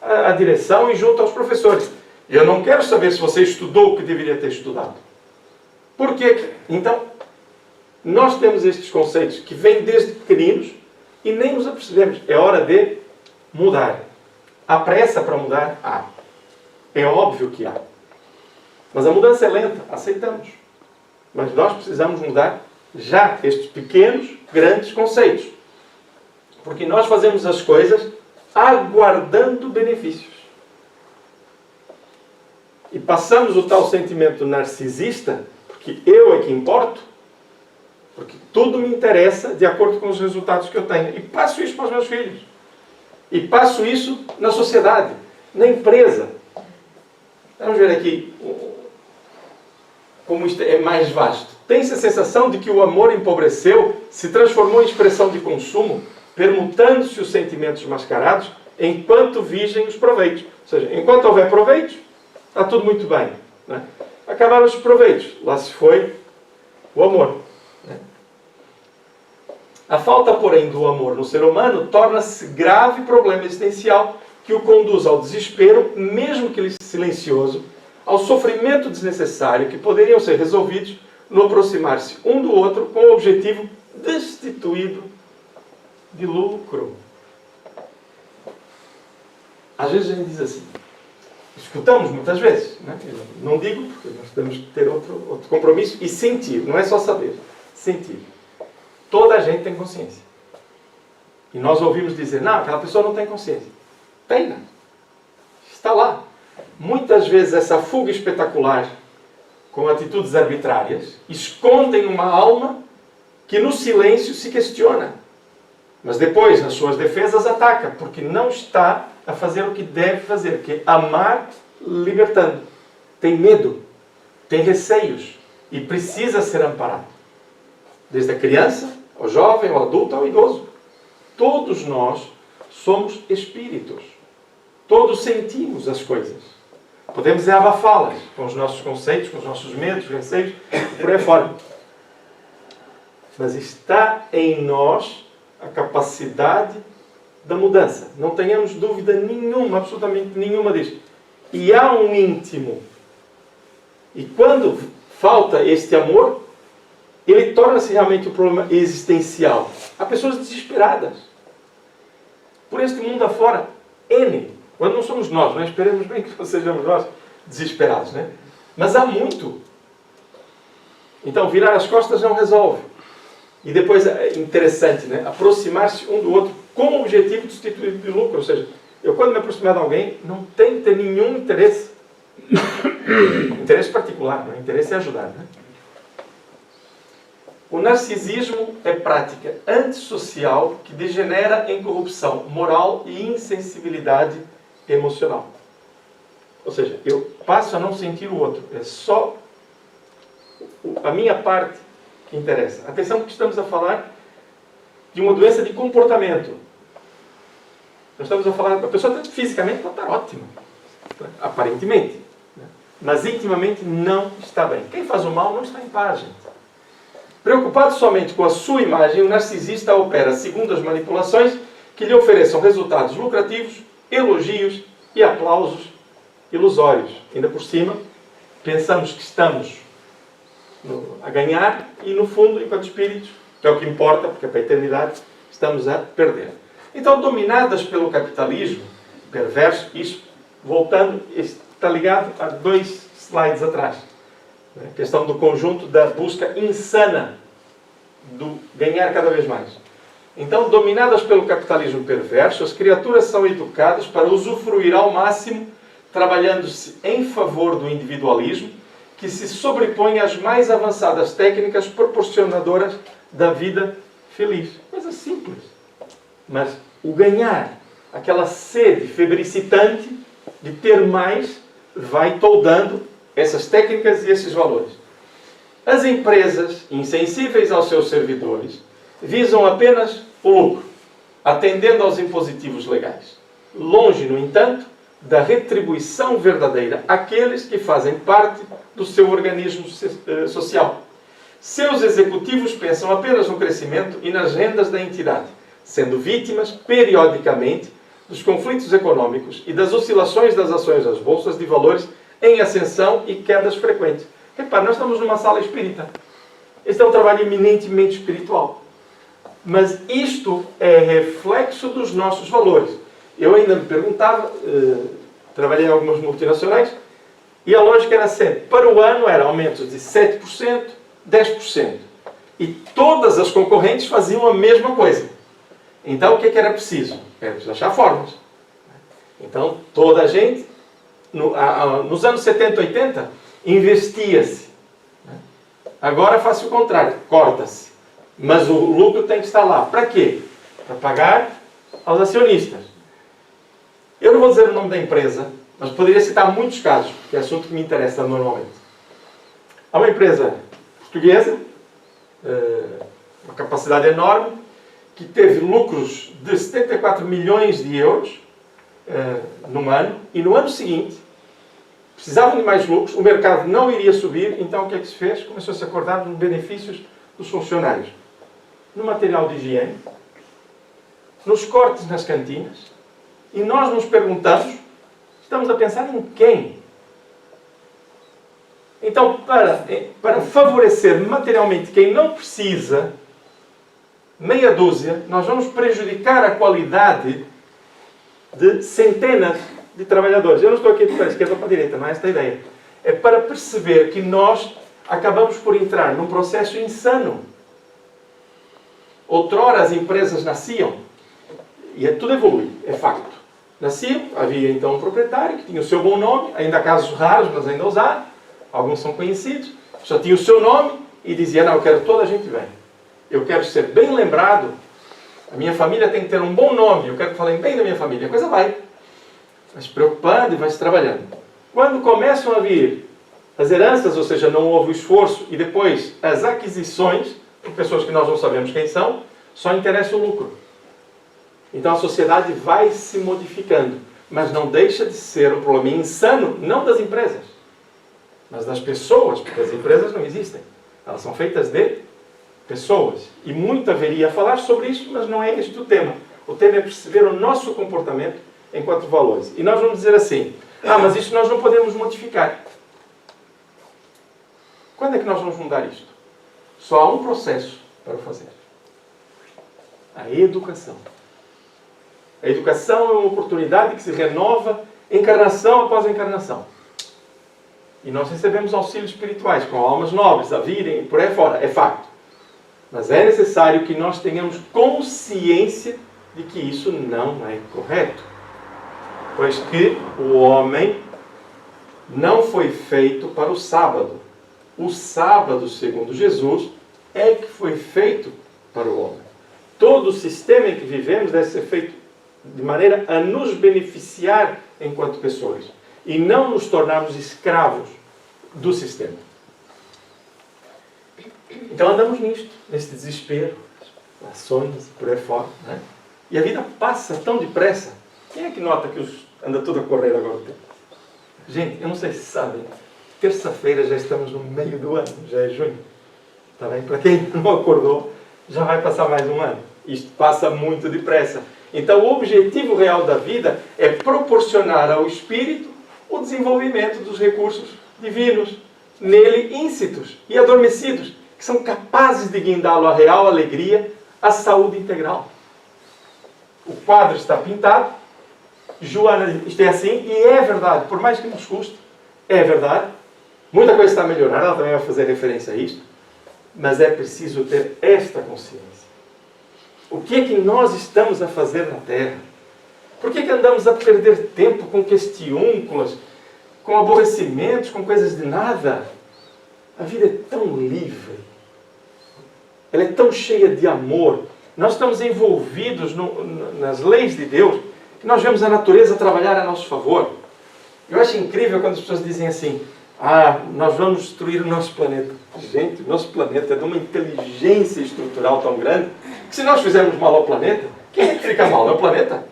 à direção e junto aos professores. Eu não quero saber se você estudou o que deveria ter estudado. Por quê? Então, nós temos estes conceitos que vêm desde pequeninos e nem nos apercebemos. É hora de mudar. Há pressa para mudar? Há. É óbvio que há. Mas a mudança é lenta, aceitamos. Mas nós precisamos mudar já estes pequenos, grandes conceitos. Porque nós fazemos as coisas aguardando benefícios. E passamos o tal sentimento narcisista, porque eu é que importo, porque tudo me interessa de acordo com os resultados que eu tenho. E passo isso para os meus filhos. E passo isso na sociedade, na empresa. Vamos ver aqui como isto é mais vasto. Tem-se a sensação de que o amor empobreceu, se transformou em expressão de consumo, permutando-se os sentimentos mascarados, enquanto vigem os proveitos. Ou seja, enquanto houver proveitos, está tudo muito bem. Não é? Acabaram os proveitos, lá se foi o amor. Não é? A falta, porém, do amor no ser humano torna-se grave problema existencial que o conduz ao desespero, mesmo que silencioso, ao sofrimento desnecessário, que poderiam ser resolvidos no aproximar-se um do outro com o objetivo destituído de lucro. Às vezes a gente diz assim, escutamos muitas vezes, né? Eu não digo porque nós temos que ter outro compromisso e sentir, não é só saber, sentir. Toda a gente tem consciência. E nós ouvimos dizer, não, aquela pessoa não tem consciência. Tem, né? Está lá. muitas vezes essa fuga espetacular, com atitudes arbitrárias, escondem uma alma que no silêncio se questiona. Mas depois, nas suas defesas, ataca, porque não está a fazer o que deve fazer, que é amar libertando. Tem medo, tem receios e precisa ser amparado. Desde a criança, ao jovem, ao adulto, ao idoso. Todos nós somos espíritos. Todos sentimos as coisas. Podemos abafá-las com os nossos conceitos, com os nossos medos, receios, por aí fora. Mas está em nós a capacidade da mudança. Não tenhamos dúvida nenhuma, absolutamente nenhuma disso. E há um íntimo. E quando falta este amor, ele torna-se realmente um problema existencial. Há pessoas desesperadas. Por este mundo afora, N. Quando não somos nós, não esperemos bem que não sejamos nós desesperados, né? Mas há muito. Então, virar as costas não resolve. E depois, é interessante, né? Aproximar-se um do outro com o objetivo de substituir de lucro. Ou seja, eu quando me aproximar de alguém, não tenho que ter nenhum interesse. Interesse particular, não é? Interesse é ajudar, né? O narcisismo é prática antissocial que degenera em corrupção moral e insensibilidade emocional. Ou seja, eu passo a não sentir o outro. É só a minha parte que interessa. Atenção, porque estamos a falar de uma doença de comportamento. Nós estamos a falar... A pessoa fisicamente pode estar ótima. Aparentemente. Mas intimamente não está bem. Quem faz o mal não está em paz, gente. Preocupado somente com a sua imagem, o narcisista opera segundo as manipulações que lhe ofereçam resultados lucrativos, elogios e aplausos ilusórios. Ainda por cima, pensamos que estamos a ganhar e, no fundo, enquanto espíritos, que é o que importa, porque é para a eternidade, estamos a perder. Então, dominadas pelo capitalismo perverso, isso, voltando, está ligado a 2 slides atrás. A questão do conjunto da busca insana do ganhar cada vez mais. Então, dominadas pelo capitalismo perverso, as criaturas são educadas para usufruir ao máximo, trabalhando-se em favor do individualismo, que se sobrepõe às mais avançadas técnicas proporcionadoras da vida feliz. Coisa simples. Mas o ganhar, aquela sede febricitante de ter mais, vai toldando essas técnicas e esses valores. As empresas, insensíveis aos seus servidores, visam apenas o lucro, atendendo aos impositivos legais. Longe, no entanto, da retribuição verdadeira àqueles que fazem parte do seu organismo social. Seus executivos pensam apenas no crescimento e nas rendas da entidade, sendo vítimas, periodicamente, dos conflitos econômicos e das oscilações das ações das bolsas de valores em ascensão e quedas frequentes. Repare, nós estamos numa sala espírita. Este é um trabalho eminentemente espiritual. Mas isto é reflexo dos nossos valores. Eu ainda me perguntava, trabalhei em algumas multinacionais, e a lógica era sempre, para o ano era aumentos de 7%, 10%. E todas as concorrentes faziam a mesma coisa. Então o que é que era preciso? Era preciso achar formas. Então toda a gente, nos anos 70, 80, investia-se. Agora faz o contrário, corta-se. Mas o lucro tem que estar lá. Para quê? Para pagar aos acionistas. Eu não vou dizer o nome da empresa, mas poderia citar muitos casos, que é assunto que me interessa normalmente. Há uma empresa portuguesa, uma capacidade enorme, que teve lucros de 74 milhões de euros num ano, e no ano seguinte, precisavam de mais lucros, o mercado não iria subir, então o que é que se fez? Começou a se acordar dos benefícios dos funcionários. No material de higiene, nos cortes nas cantinas, e nós nos perguntamos, estamos a pensar em quem? Então, para favorecer materialmente quem não precisa, meia dúzia, nós vamos prejudicar a qualidade de centenas de trabalhadores. Eu não estou aqui para a esquerda ou para a direita, não é esta a ideia. É para perceber que nós acabamos por entrar num processo insano. Outrora as empresas nasciam, e tudo evolui, é facto. Nasciam, havia então um proprietário que tinha o seu bom nome, ainda há casos raros, mas ainda os há, alguns são conhecidos, só tinha o seu nome e dizia, não, eu quero toda a gente bem. Eu quero ser bem lembrado, a minha família tem que ter um bom nome, eu quero que falem bem da minha família. A coisa vai se preocupando e vai se trabalhando. Quando começam a vir as heranças, ou seja, não houve o esforço, e depois as aquisições, por pessoas que nós não sabemos quem são, só interessa o lucro. Então a sociedade vai se modificando, mas não deixa de ser um problema insano, não das empresas, mas das pessoas, porque as empresas não existem. Elas são feitas de pessoas. E muito haveria a falar sobre isso, mas não é este o tema. O tema é perceber o nosso comportamento enquanto valores. E nós vamos dizer assim, mas isto nós não podemos modificar. Quando é que nós vamos mudar isto? Só há um processo para o fazer. A educação. A educação é uma oportunidade que se renova encarnação após encarnação. E nós recebemos auxílios espirituais com almas nobres a virem e por aí fora. É facto. Mas é necessário que nós tenhamos consciência de que isso não é correto. Pois que o homem não foi feito para o sábado. O sábado, segundo Jesus, é que foi feito para o homem. Todo o sistema em que vivemos deve ser feito de maneira a nos beneficiar enquanto pessoas e não nos tornarmos escravos do sistema. Então andamos nisto, nesse desespero, ações, por aí fora, né? E a vida passa tão depressa. Quem é que nota que anda tudo a correr agora? Gente, eu não sei se sabem, terça-feira já estamos no meio do ano, já é junho. Está bem? Para quem não acordou, já vai passar mais um ano. Isto passa muito depressa. Então o objetivo real da vida é proporcionar ao espírito o desenvolvimento dos recursos divinos, nele íncitos e adormecidos, que são capazes de guindá-lo à real alegria, à saúde integral. O quadro está pintado, Joana diz, isto é assim, e é verdade, por mais que nos custe, é verdade. Muita coisa está a melhorar, ela também vai fazer referência a isto, mas é preciso ter esta consciência. O que é que nós estamos a fazer na Terra? Por que é que andamos a perder tempo com questiúnculas, com aborrecimentos, com coisas de nada? A vida é tão livre. Ela é tão cheia de amor. Nós estamos envolvidos nas leis de Deus, que nós vemos a natureza trabalhar a nosso favor. Eu acho incrível quando as pessoas dizem assim, nós vamos destruir o nosso planeta. Gente, o nosso planeta é de uma inteligência estrutural tão grande, que se nós fizermos mal ao planeta, quem é que fica mal? É o planeta?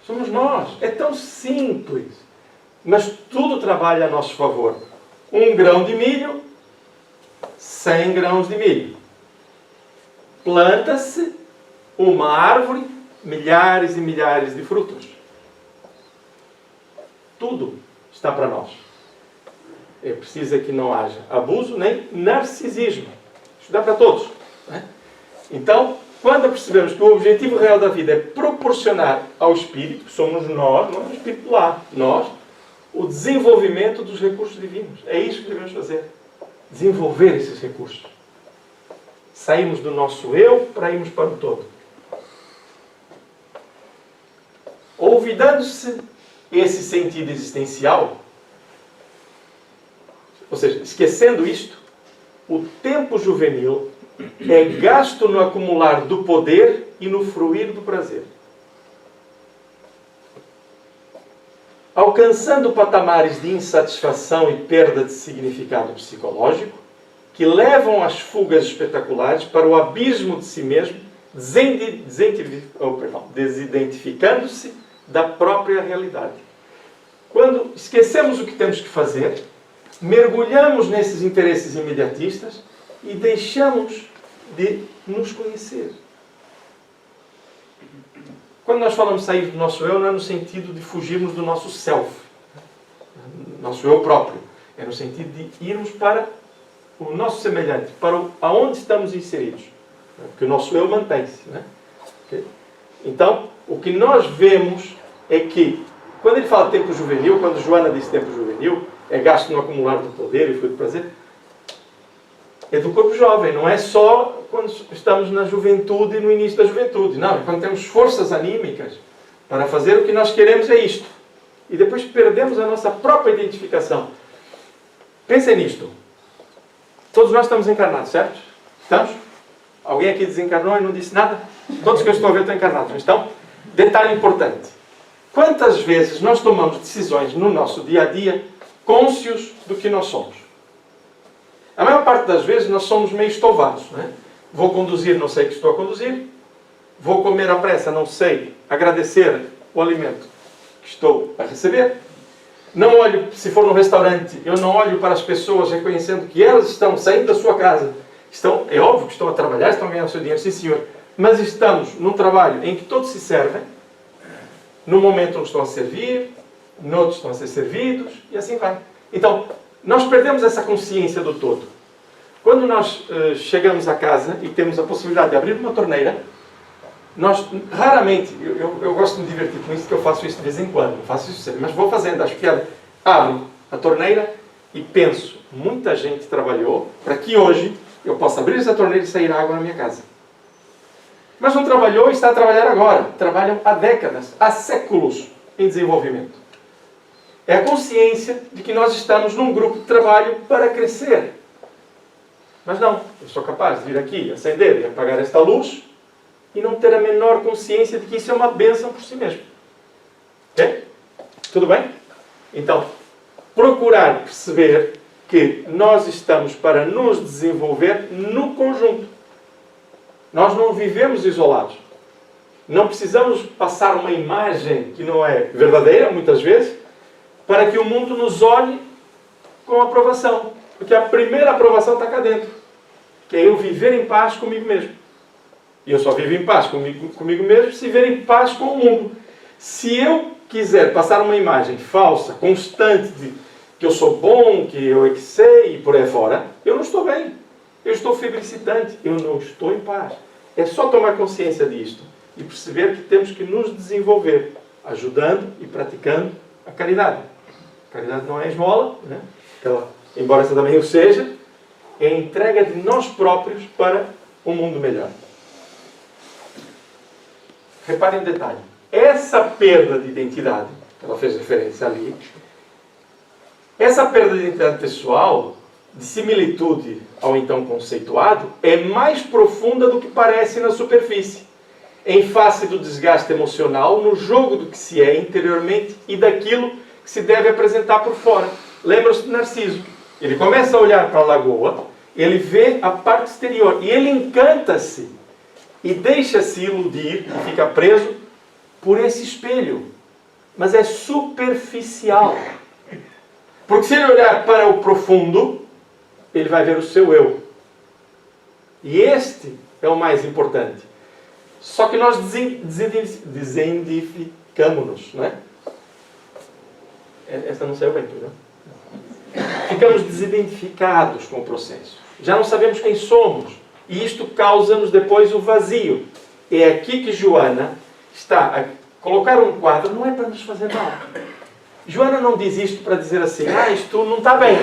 Somos nós. É tão simples. Mas tudo trabalha a nosso favor. 1 grão de milho, 100 grãos de milho. Planta-se uma árvore, milhares e milhares de frutos. Tudo está para nós. É preciso que não haja abuso nem narcisismo. Isso dá para todos. Né? Então, quando percebemos que o objetivo real da vida é proporcionar ao espírito, que somos nós, não é o espírito lá, nós, o desenvolvimento dos recursos divinos. É isso que devemos fazer. Desenvolver esses recursos. Saímos do nosso eu para irmos para o todo. Olvidando-se esse sentido existencial, ou seja, esquecendo isto, o tempo juvenil é gasto no acumular do poder e no fruir do prazer. Alcançando patamares de insatisfação e perda de significado psicológico, que levam às fugas espetaculares para o abismo de si mesmo, desidentificando-se da própria realidade. Quando esquecemos o que temos que fazer, mergulhamos nesses interesses imediatistas e deixamos de nos conhecer. Quando nós falamos sair do nosso eu, não é no sentido de fugirmos do nosso self, nosso eu próprio. É no sentido de irmos para o nosso semelhante, para aonde estamos inseridos. Porque o nosso eu mantém-se. Né? Okay? Então, o que nós vemos é que, quando ele fala tempo juvenil, quando Joana diz tempo juvenil, é gasto no acumular do poder e fruto do prazer, é do corpo jovem, não é só quando estamos na juventude e no início da juventude. Não, é quando temos forças anímicas para fazer o que nós queremos é isto. E depois perdemos a nossa própria identificação. Pensem nisto. Todos nós estamos encarnados, certo? Estamos? Alguém aqui desencarnou e não disse nada? Todos que eu estou a ver estão encarnados, não estão? Detalhe importante. Quantas vezes nós tomamos decisões no nosso dia a dia cônscios do que nós somos? A maior parte das vezes nós somos meio estovados, não é? Vou conduzir, não sei que estou a conduzir. Vou comer à pressa, não sei agradecer o alimento que estou a receber. Não olho, se for num restaurante, eu não olho para as pessoas reconhecendo que elas estão saindo da sua casa. É óbvio que estão a trabalhar, estão a ganhar o seu dinheiro, sim senhor. Mas estamos num trabalho em que todos se servem. No momento uns estão a servir, noutros estão a ser servidos, e assim vai. Então, nós perdemos essa consciência do todo. Quando nós chegamos a casa e temos a possibilidade de abrir uma torneira, nós raramente, eu gosto de me divertir com isso, que eu faço isso de vez em quando, não faço isso sempre, mas vou fazendo, acho que abro a torneira e penso, muita gente trabalhou para que hoje eu possa abrir essa torneira e sair água na minha casa. Mas não trabalhou e está a trabalhar agora. Trabalham há décadas, há séculos em desenvolvimento. É a consciência de que nós estamos num grupo de trabalho para crescer. Mas não, eu sou capaz de vir aqui, acender e apagar esta luz e não ter a menor consciência de que isso é uma bênção por si mesmo. Ok? Tudo bem? Então, procurar perceber que nós estamos para nos desenvolver no conjunto. Nós não vivemos isolados. Não precisamos passar uma imagem que não é verdadeira, muitas vezes, para que o mundo nos olhe com aprovação. Porque a primeira aprovação está cá dentro. Que é eu viver em paz comigo mesmo. E eu só vivo em paz comigo mesmo se viver em paz com o mundo. Se eu quiser passar uma imagem falsa, constante, de que eu sou bom, que eu é que sei e por aí fora, eu não estou bem. Eu estou febricitante. Eu não estou em paz. É só tomar consciência disto e perceber que temos que nos desenvolver, ajudando e praticando a caridade. A caridade não é esmola, né? Embora essa também o seja, é a entrega de nós próprios para um mundo melhor. Reparem um detalhe. Essa perda de identidade, ela fez referência ali, essa perda de identidade pessoal, de similitude ao então conceituado, é mais profunda do que parece na superfície, em face do desgaste emocional, no jogo do que se é interiormente e daquilo que se deve apresentar por fora. Lembra-se de Narciso. Ele começa a olhar para a lagoa, ele vê a parte exterior e ele encanta-se e deixa-se iludir e fica preso por esse espelho. Mas é superficial. Porque se ele olhar para o profundo, ele vai ver o seu eu. E este é o mais importante. Só que nós desidentificamos-nos, não é? Esta não saiu bem, não? Ficamos desidentificados com o processo. Já não sabemos quem somos. E isto causa-nos depois o vazio. É aqui que Joana está a colocar um quadro, não é para nos fazer mal. Joana não diz isto para dizer assim, isto não está bem.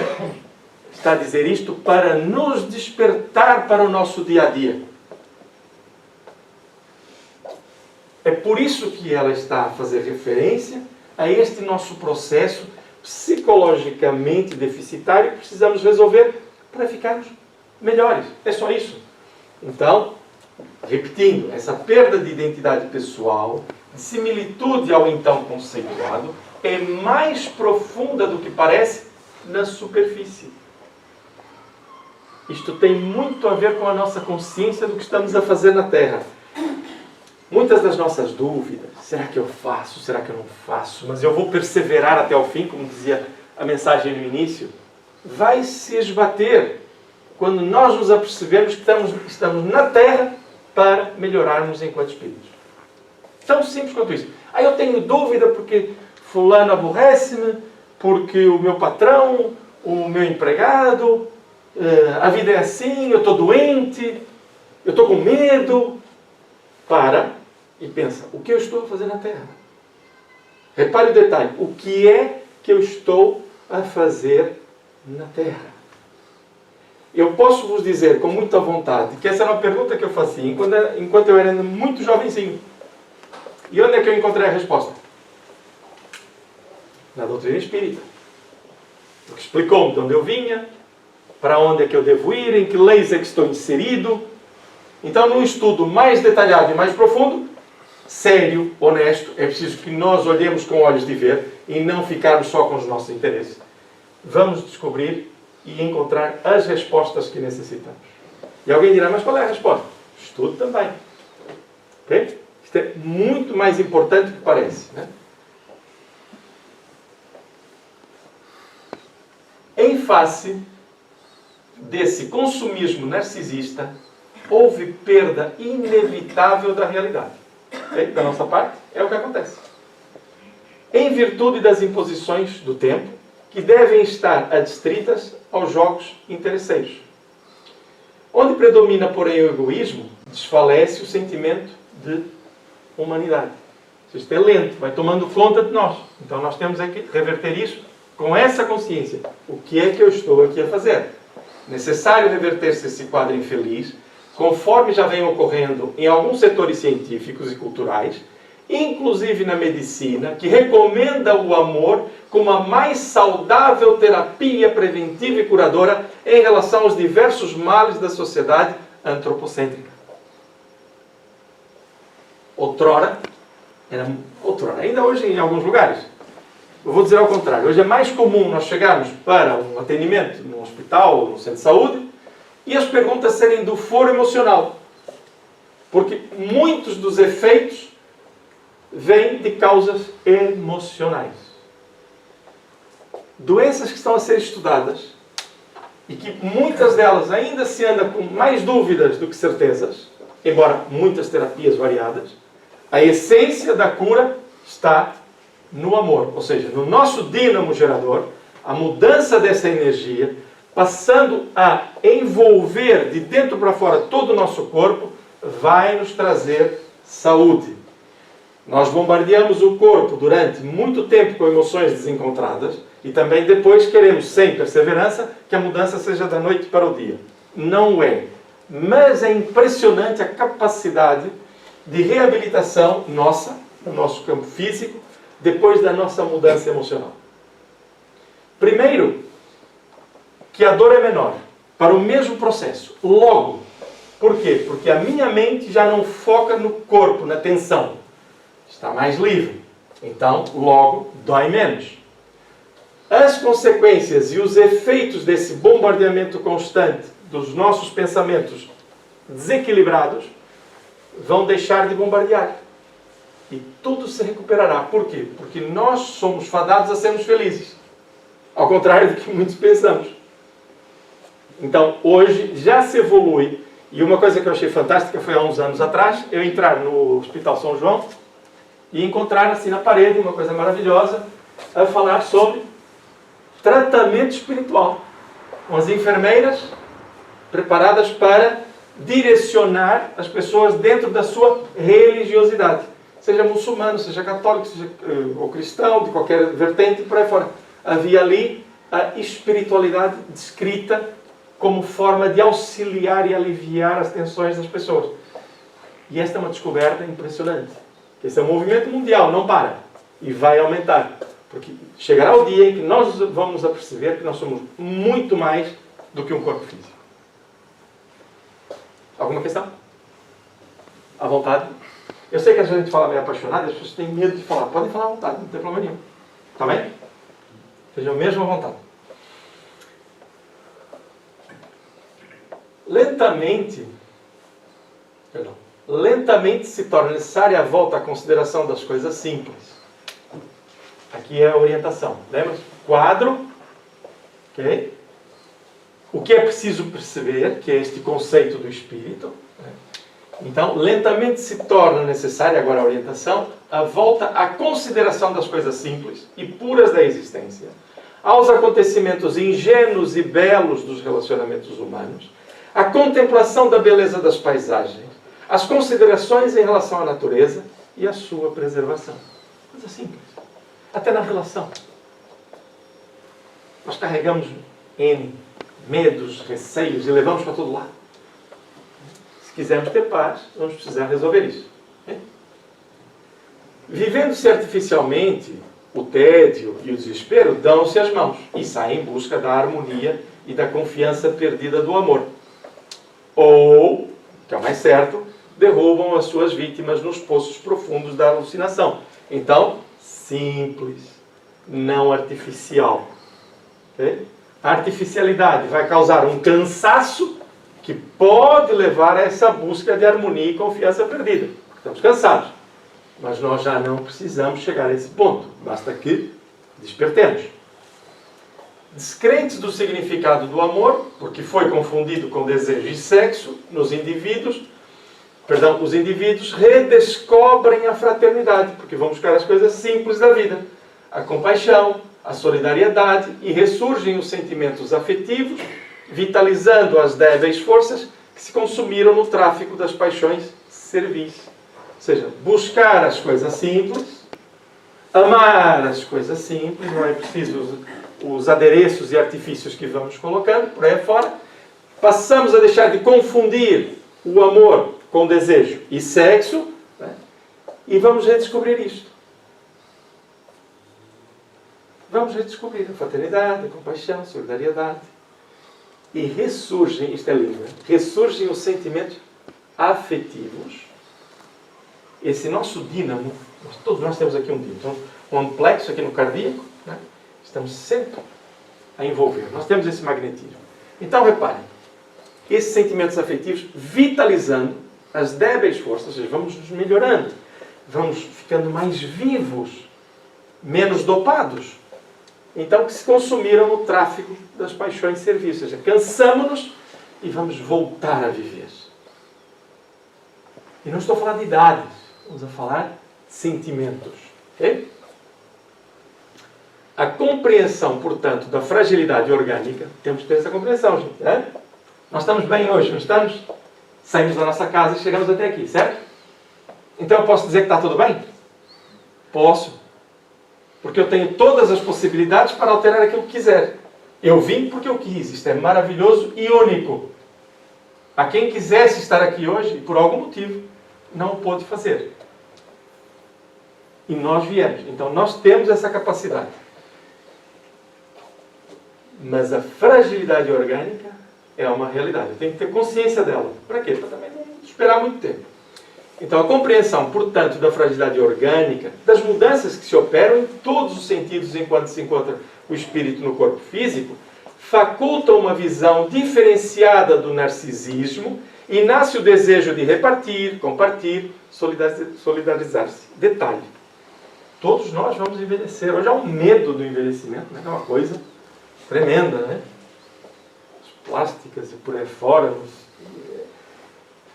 Está a dizer isto para nos despertar para o nosso dia a dia. É por isso que ela está a fazer referência a este nosso processo psicologicamente deficitário que precisamos resolver para ficarmos melhores. É só isso. Então, repetindo, essa perda de identidade pessoal, de similitude ao então conceituado, é mais profunda do que parece na superfície. Isto tem muito a ver com a nossa consciência do que estamos a fazer na Terra. Muitas das nossas dúvidas, será que eu faço, será que eu não faço, mas eu vou perseverar até o fim, como dizia a mensagem no início, vai se esbater quando nós nos apercebemos que estamos na Terra para melhorarmos enquanto espíritos. Tão simples quanto isso. Eu tenho dúvida porque fulano aborrece-me, porque o meu patrão, o meu empregado, a vida é assim, eu estou doente, eu estou com medo. Para e pensa, o que eu estou a fazer na Terra? Repare o detalhe, o que é que eu estou a fazer na Terra? Eu posso vos dizer com muita vontade que essa era uma pergunta que eu fazia enquanto eu era muito jovenzinho. E onde é que eu encontrei a resposta? Na doutrina espírita. Porque explicou-me de onde eu vinha, para onde é que eu devo ir, em que leis é que estou inserido. Então, num estudo mais detalhado e mais profundo, sério, honesto, é preciso que nós olhemos com olhos de ver e não ficarmos só com os nossos interesses. Vamos descobrir e encontrar as respostas que necessitamos. E alguém dirá, mas qual é a resposta? Estudo também. Ok? Isto é muito mais importante do que parece. Né? Em face desse consumismo narcisista, houve perda inevitável da realidade. Okay? Da nossa parte, é o que acontece. Em virtude das imposições do tempo, que devem estar adstritas aos jogos interesseiros. Onde predomina, porém, o egoísmo, desfalece o sentimento de humanidade. Isto é lento, vai tomando conta de nós. Então nós temos é que reverter isso com essa consciência. O que é que eu estou aqui a fazer? Necessário reverter-se esse quadro infeliz, conforme já vem ocorrendo em alguns setores científicos e culturais, inclusive na medicina, que recomenda o amor como a mais saudável terapia preventiva e curadora em relação aos diversos males da sociedade antropocêntrica. Outrora, ainda hoje em alguns lugares, eu vou dizer ao contrário, hoje é mais comum nós chegarmos para um atendimento num hospital ou num centro de saúde e as perguntas serem do foro emocional. Porque muitos dos efeitos vêm de causas emocionais. Doenças que estão a ser estudadas e que muitas delas ainda se anda com mais dúvidas do que certezas, embora muitas terapias variadas, a essência da cura está no amor. Ou seja, no nosso dínamo gerador, a mudança dessa energia, passando a envolver de dentro para fora todo o nosso corpo, vai nos trazer saúde. Nós bombardeamos o corpo durante muito tempo com emoções desencontradas e também depois queremos, sem perseverança, que a mudança seja da noite para o dia. Não é. Mas é impressionante a capacidade de reabilitação nossa, no nosso campo físico, depois da nossa mudança emocional. Primeiro, que a dor é menor, para o mesmo processo. Logo, por quê? Porque a minha mente já não foca no corpo, na tensão. Está mais livre. Então, logo, dói menos. As consequências e os efeitos desse bombardeamento constante dos nossos pensamentos desequilibrados vão deixar de bombardear. E tudo se recuperará. Por quê? Porque nós somos fadados a sermos felizes. Ao contrário do que muitos pensamos. Então, hoje já se evolui. E uma coisa que eu achei fantástica foi há uns anos atrás, eu entrar no Hospital São João e encontrar assim na parede uma coisa maravilhosa a falar sobre tratamento espiritual. Com as enfermeiras preparadas para direcionar as pessoas dentro da sua religiosidade. Seja muçulmano, seja católico, seja ou cristão, de qualquer vertente, por aí fora. Havia ali a espiritualidade descrita como forma de auxiliar e aliviar as tensões das pessoas. E esta é uma descoberta impressionante. Esse é um movimento mundial, não para. E vai aumentar. Porque chegará o dia em que nós vamos a perceber que nós somos muito mais do que um corpo físico. Alguma questão? À vontade? Eu sei que às vezes a gente fala meio apaixonado e as pessoas têm medo de falar. Podem falar à vontade, não tem problema nenhum. Está bem? Sejam mesmo à vontade. Lentamente se torna necessária a volta à consideração das coisas simples. Aqui é a orientação. Lembra? Quadro. Okay? O que é preciso perceber, que é este conceito do espírito. Então, lentamente se torna necessária agora a orientação, a volta à consideração das coisas simples e puras da existência, aos acontecimentos ingênuos e belos dos relacionamentos humanos, a contemplação da beleza das paisagens, as considerações em relação à natureza e a sua preservação. Coisa simples. Até na relação. Nós carregamos medos, receios e levamos para todo lado. Se quisermos ter paz, vamos precisar resolver isso. Vivendo-se artificialmente, o tédio e o desespero dão-se as mãos e saem em busca da harmonia e da confiança perdida do amor. Ou, que é o mais certo, derrubam as suas vítimas nos poços profundos da alucinação. Então, simples, não artificial. Okay? A artificialidade vai causar um cansaço que pode levar a essa busca de harmonia e confiança perdida. Estamos cansados. Mas nós já não precisamos chegar a esse ponto. Basta que despertemos. Descrentes do significado do amor, porque foi confundido com desejo e sexo nos indivíduos, os indivíduos redescobrem a fraternidade, porque vão buscar as coisas simples da vida. A compaixão, a solidariedade, e ressurgem os sentimentos afetivos, vitalizando as débeis forças que se consumiram no tráfico das paixões servis. Ou seja, buscar as coisas simples, amar as coisas simples, não é preciso os adereços e artifícios que vamos colocando por aí fora. Passamos a deixar de confundir o amor com desejo e sexo, né? E vamos redescobrir isto. Vamos redescobrir a fraternidade, a compaixão, a solidariedade. E ressurgem, isto é lindo, né? Ressurgem os sentimentos afetivos. Esse nosso dínamo, todos nós temos aqui um dínamo, então, um amplexo aqui no cardíaco, né? Estamos sempre a envolver. Nós temos esse magnetismo. Então, reparem, esses sentimentos afetivos vitalizando as débeis forças, ou seja, vamos nos melhorando, vamos ficando mais vivos, menos dopados. Então, que se consumiram no tráfico das paixões servis, ou seja, cansamos-nos e vamos voltar a viver. E não estou a falar de idades, vamos a falar de sentimentos. Okay? A compreensão, portanto, da fragilidade orgânica, temos que ter essa compreensão, gente. Né? Nós estamos bem hoje, não estamos? Saímos da nossa casa e chegamos até aqui, certo? Então eu posso dizer que está tudo bem? Posso. Porque eu tenho todas as possibilidades para alterar aquilo que quiser. Eu vim porque eu quis. Isto é maravilhoso e único. A quem quisesse estar aqui hoje, por algum motivo, não o pôde fazer. E nós viemos. Então nós temos essa capacidade. Mas a fragilidade orgânica é uma realidade. Eu tenho que ter consciência dela. Para quê? Para também não esperar muito tempo. Então, a compreensão, portanto, da fragilidade orgânica, das mudanças que se operam em todos os sentidos enquanto se encontra o espírito no corpo físico, faculta uma visão diferenciada do narcisismo e nasce o desejo de repartir, compartilhar, solidarizar-se. Detalhe. Todos nós vamos envelhecer. Hoje há um medo do envelhecimento, né? É uma coisa tremenda, né? As plásticas e por aí fora.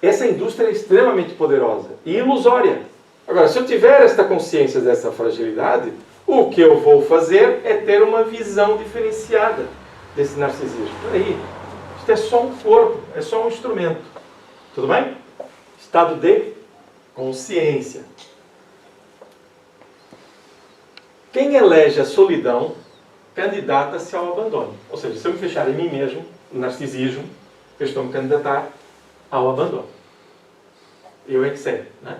Essa indústria é extremamente poderosa e ilusória. Agora, se eu tiver esta consciência dessa fragilidade, o que eu vou fazer é ter uma visão diferenciada desse narcisismo. Peraí, isto é só um corpo, é só um instrumento. Tudo bem? Estado de consciência. Quem elege a solidão candidata-se ao abandono. Ou seja, se eu me fechar em mim mesmo, no narcisismo, eu estou me candidatar ao abandono. Eu é que sei, né?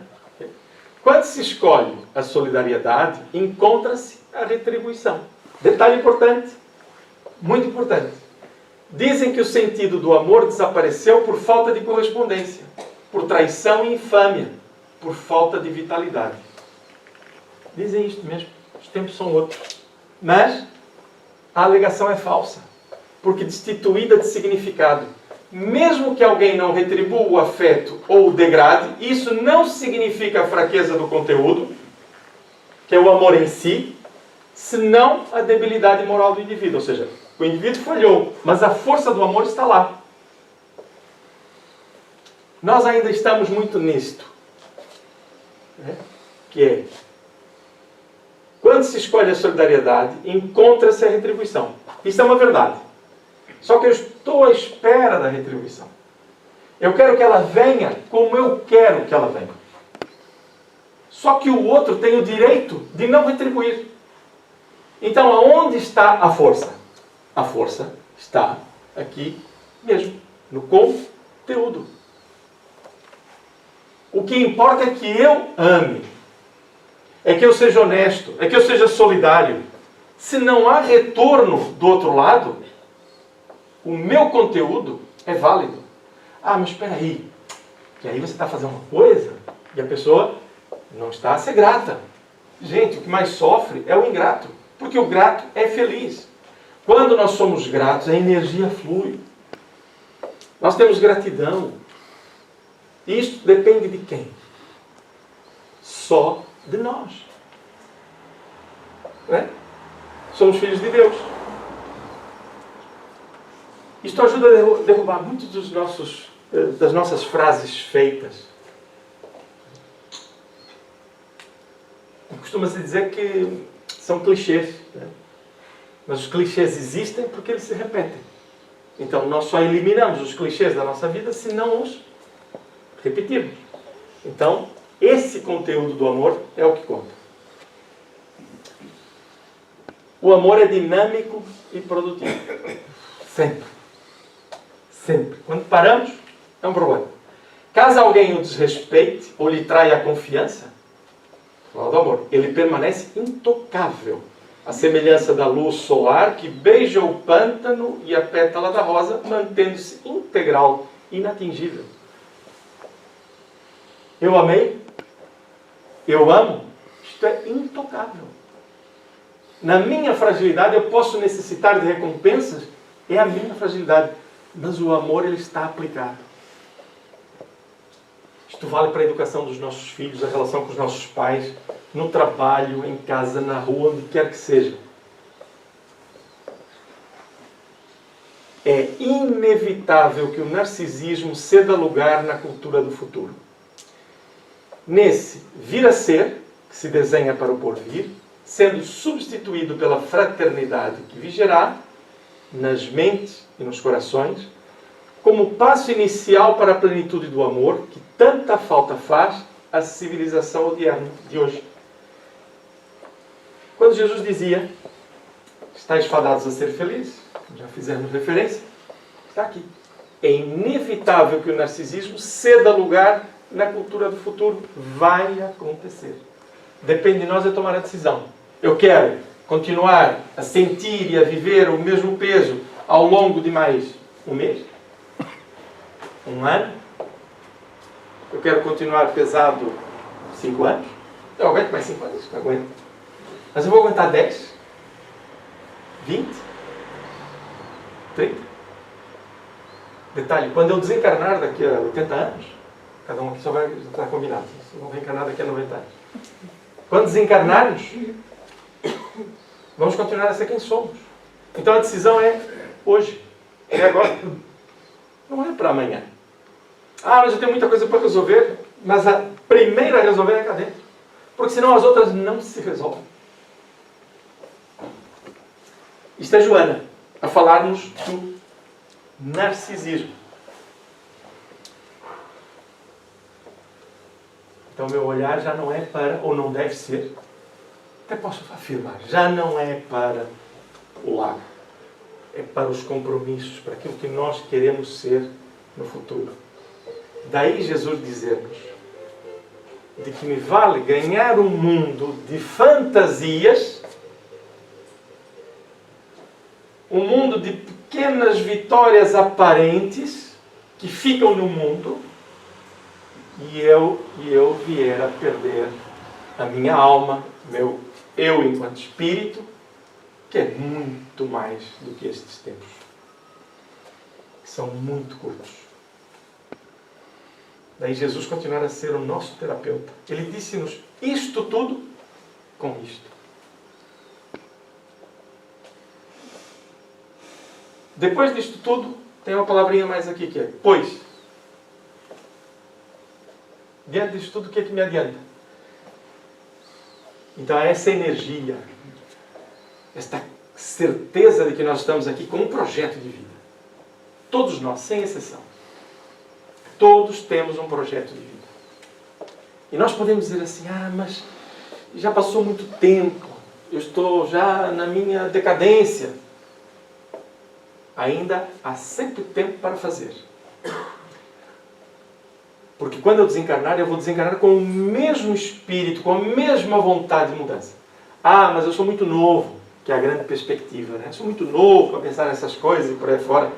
Quando se escolhe a solidariedade, encontra-se a retribuição. Detalhe importante, muito importante. Dizem que o sentido do amor desapareceu por falta de correspondência, por traição e infâmia, por falta de vitalidade. Dizem isto mesmo. Os tempos são outros. Mas a alegação é falsa, porque destituída de significado. Mesmo que alguém não retribua o afeto ou o degrade, isso não significa a fraqueza do conteúdo, que é o amor em si, senão a debilidade moral do indivíduo. Ou seja, o indivíduo falhou, mas a força do amor está lá. Nós ainda estamos muito nisto. Que é, quando se escolhe a solidariedade, encontra-se a retribuição. Isso é uma verdade. Só que eu estou à espera da retribuição. Eu quero que ela venha como eu quero que ela venha. Só que o outro tem o direito de não retribuir. Então, aonde está a força? A força está aqui mesmo, no conteúdo. O que importa é que eu ame. é que eu seja honesto, é que eu seja solidário. Se não há retorno do outro lado, o meu conteúdo é válido. Ah, mas espera aí. Que aí você está fazendo uma coisa e a pessoa não está a ser grata. Gente, o que mais sofre é o ingrato. Porque o grato é feliz. Quando nós somos gratos, a energia flui. Nós temos gratidão. Isto depende de quem? Só de nós. Não é? Somos filhos de Deus. Isto ajuda a derrubar muitas das nossas frases feitas. Costuma-se dizer que são clichês. Né? Mas os clichês existem porque eles se repetem. Então nós só eliminamos os clichês da nossa vida se não os repetirmos. Então, esse conteúdo do amor é o que conta. O amor é dinâmico e produtivo. Sempre. Sempre. Quando paramos, é um problema. Caso alguém o desrespeite ou lhe traia a confiança, fala do amor, ele permanece intocável. A semelhança da luz solar que beija o pântano e a pétala da rosa, mantendo-se integral, inatingível. Eu amei, eu amo, isto é intocável. Na minha fragilidade eu posso necessitar de recompensas, é a minha fragilidade. Mas o amor, ele está aplicado. Isto vale para a educação dos nossos filhos, a relação com os nossos pais, no trabalho, em casa, na rua, onde quer que seja. É inevitável que o narcisismo ceda lugar na cultura do futuro. Nesse vir a ser, que se desenha para o porvir, sendo substituído pela fraternidade que vigerá nas mentes e nos corações, como passo inicial para a plenitude do amor, que tanta falta faz à civilização de hoje. Quando Jesus dizia, estáis fadados a ser felizes, já fizemos referência, está aqui. É inevitável que o narcisismo ceda lugar na cultura do futuro. Vai acontecer. Depende de nós de tomar a decisão. Eu quero continuar a sentir e a viver o mesmo peso ao longo de mais um mês? Um ano? Eu quero continuar pesado 5 anos? Eu aguento mais 5 anos? Eu aguento. Mas eu vou aguentar 10? 20? 30? Detalhe, quando eu desencarnar daqui a 80 anos, cada um aqui só vai estar combinado, vocês vão reencarnar daqui a 90 anos. Quando desencarnarmos, vamos continuar a ser quem somos. Então a decisão é hoje, é agora. Não é para amanhã. Ah, mas eu tenho muita coisa para resolver, mas a primeira a resolver é cá dentro. Porque senão as outras não se resolvem. Isto é Joana, a falar-nos do narcisismo. Então o meu olhar já não é para, ou não deve ser, até posso afirmar, já não é para o lago. É para os compromissos, para aquilo que nós queremos ser no futuro. Daí Jesus dizer-nos de que me vale ganhar um mundo de fantasias, um mundo de pequenas vitórias aparentes que ficam no mundo, e eu vier a perder a minha alma, meu eu enquanto espírito, que é muito mais do que estes tempos, que são muito curtos. Daí Jesus continuar a ser o nosso terapeuta. Ele disse-nos isto tudo com isto. Depois disto tudo, tem uma palavrinha mais aqui que é pois. Diante disto tudo, o que é que me adianta? Então, essa energia, esta certeza de que nós estamos aqui com um projeto de vida. Todos nós, sem exceção. Todos temos um projeto de vida. E nós podemos dizer assim, mas já passou muito tempo, eu estou já na minha decadência. Ainda há sempre tempo para fazer. Porque quando eu desencarnar, eu vou desencarnar com o mesmo espírito, com a mesma vontade de mudança. Ah, mas eu sou muito novo, que é a grande perspectiva, né? Eu sou muito novo para pensar nessas coisas e por aí fora.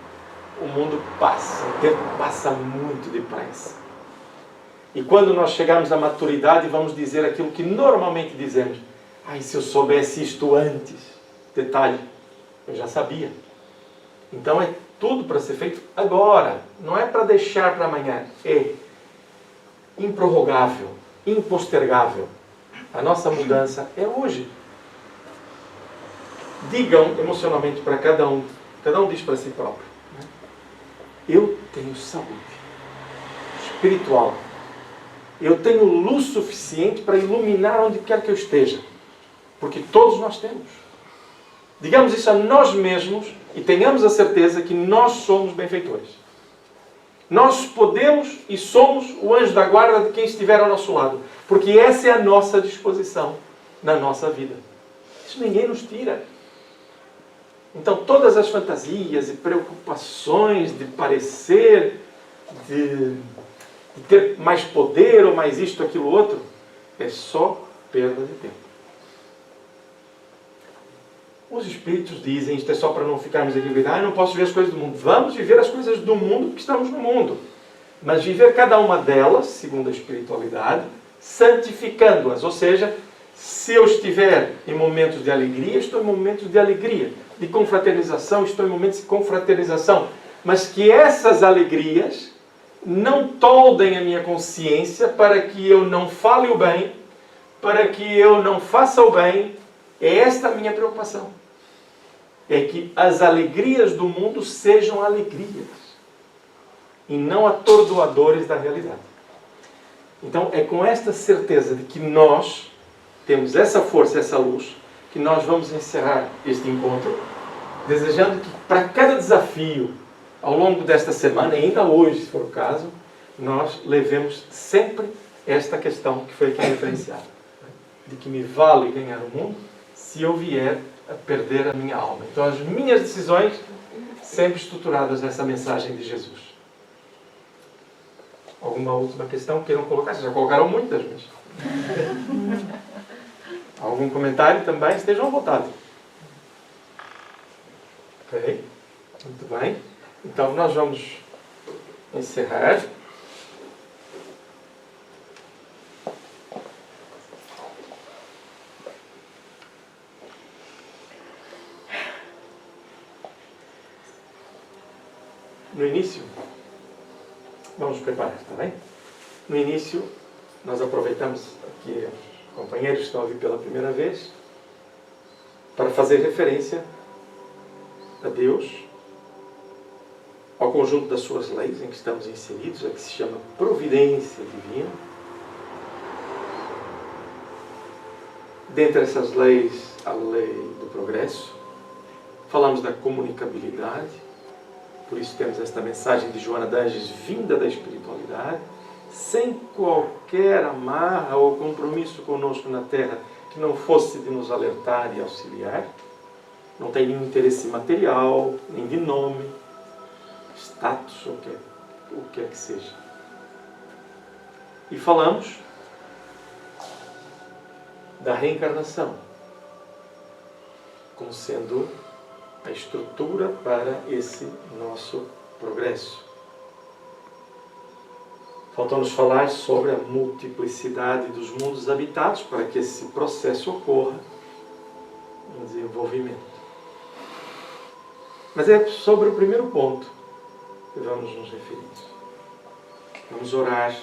O mundo passa, o tempo passa muito depressa. E quando nós chegarmos à maturidade, vamos dizer aquilo que normalmente dizemos. Ai, se eu soubesse isto antes. Detalhe, eu já sabia. Então é tudo para ser feito agora. Não é para deixar para amanhã. É improrrogável, impostergável. A nossa mudança é hoje. Digam emocionalmente para cada um diz para si próprio. Eu tenho saúde espiritual. Eu tenho luz suficiente para iluminar onde quer que eu esteja. Porque todos nós temos. Digamos isso a nós mesmos e tenhamos a certeza que nós somos benfeitores. Nós podemos e somos o anjo da guarda de quem estiver ao nosso lado. Porque essa é a nossa disposição na nossa vida. Isso ninguém nos tira. Então todas as fantasias e preocupações de parecer, de ter mais poder ou mais isto, aquilo, outro, é só perda de tempo. Os espíritos dizem, isto é só para não ficarmos aqui, eu não posso ver as coisas do mundo. Vamos viver as coisas do mundo porque estamos no mundo. Mas viver cada uma delas, segundo a espiritualidade, santificando-as. Ou seja, se eu estiver em momentos de alegria, estou em momentos de alegria. De confraternização, estou em momentos de confraternização. Mas que essas alegrias não toldem a minha consciência para que eu não fale o bem, para que eu não faça o bem. É esta a minha preocupação. É que as alegrias do mundo sejam alegrias e não atordoadores da realidade. Então é com esta certeza de que nós temos essa força, essa luz, que nós vamos encerrar este encontro, desejando que para cada desafio ao longo desta semana, ainda hoje, se for o caso, nós levemos sempre esta questão que foi aqui referenciada. De que me vale ganhar o mundo se eu vier a perder a minha alma. Então as minhas decisões sempre estruturadas nessa mensagem de Jesus. Alguma última questão queiram colocar? Vocês já colocaram muitas, mas... Algum comentário também? Estejam à vontade. Ok? Muito bem. Então nós vamos encerrar. No início, vamos preparar, está bem? No início, nós aproveitamos aqui os companheiros que estão a vir pela primeira vez para fazer referência a Deus, ao conjunto das suas leis em que estamos inseridos, a que se chama providência divina. Dentre essas leis, a lei do progresso. Falamos da comunicabilidade. Por isso temos esta mensagem de Joana d'Anges, vinda da espiritualidade, sem qualquer amarra ou compromisso conosco na Terra que não fosse de nos alertar e auxiliar. Não tem nenhum interesse material, nem de nome, status, ou o que quer que seja. E falamos da reencarnação como sendo a estrutura para esse nosso progresso. Faltou-nos falar sobre a multiplicidade dos mundos habitados para que esse processo ocorra em desenvolvimento. Mas é sobre o primeiro ponto que vamos nos referir. Vamos orar,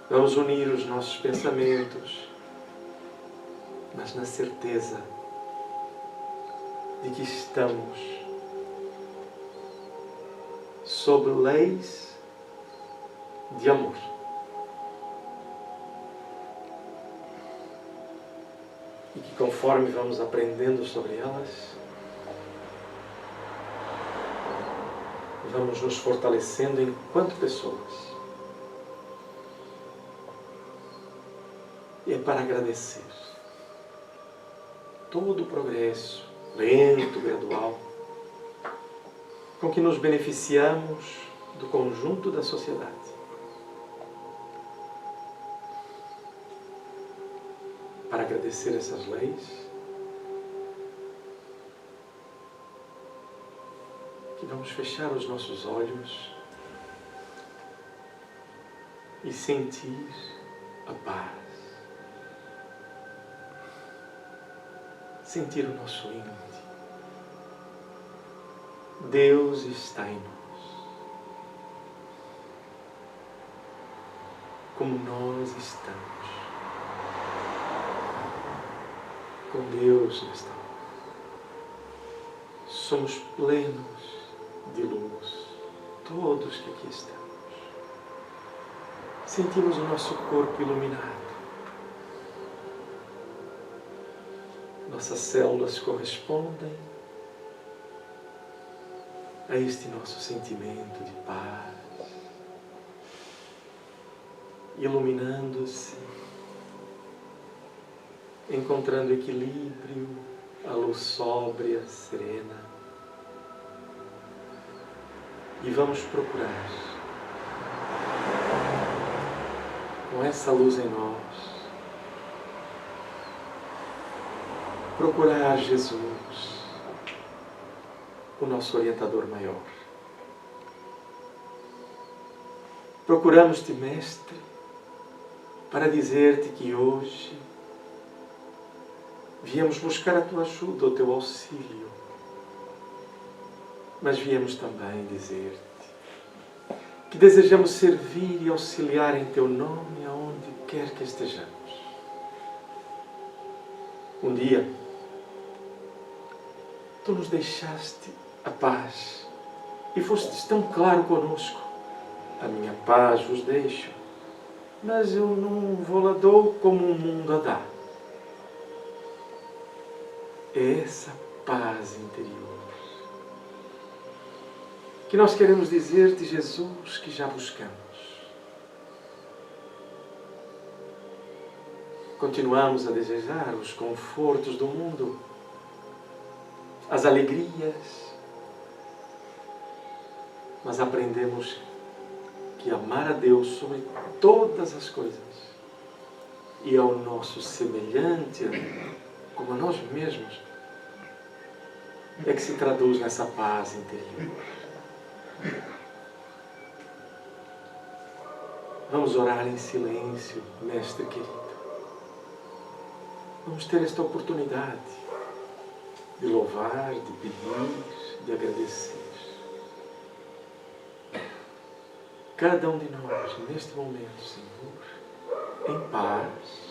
vamos unir os nossos pensamentos, mas na certeza de que estamos sob leis de amor. E que conforme vamos aprendendo sobre elas, vamos nos fortalecendo enquanto pessoas. E é para agradecer todo o progresso, lento, gradual, com que nos beneficiamos do conjunto da sociedade. obedecer essas leis, que vamos fechar os nossos olhos e sentir a paz. Sentir o nosso íntimo. Deus está em nós. Como nós estamos. Com Deus nesta hora. Somos plenos de luz, todos que aqui estamos. Sentimos o nosso corpo iluminado. Nossas células correspondem a este nosso sentimento de paz, iluminando-se, encontrando equilíbrio, a luz sóbria, serena. E vamos procurar, com essa luz em nós, procurar Jesus, o nosso orientador maior. Procuramos-te, Mestre, para dizer-te que hoje viemos buscar a tua ajuda, o teu auxílio, mas viemos também dizer-te que desejamos servir e auxiliar em teu nome aonde quer que estejamos. Um dia, tu nos deixaste a paz e fostes tão claro conosco. A minha paz vos deixo, mas eu não vou-la dou como o mundo a dá. É essa paz interior que nós queremos dizer-te, Jesus, que já buscamos. Continuamos a desejar os confortos do mundo, as alegrias, mas aprendemos que amar a Deus sobre todas as coisas e ao nosso semelhante, como a nós mesmos, é que se traduz nessa paz interior. Vamos orar em silêncio, Mestre querido. Vamos ter esta oportunidade de louvar, de pedir, de agradecer. Cada um de nós, neste momento, Senhor, em paz,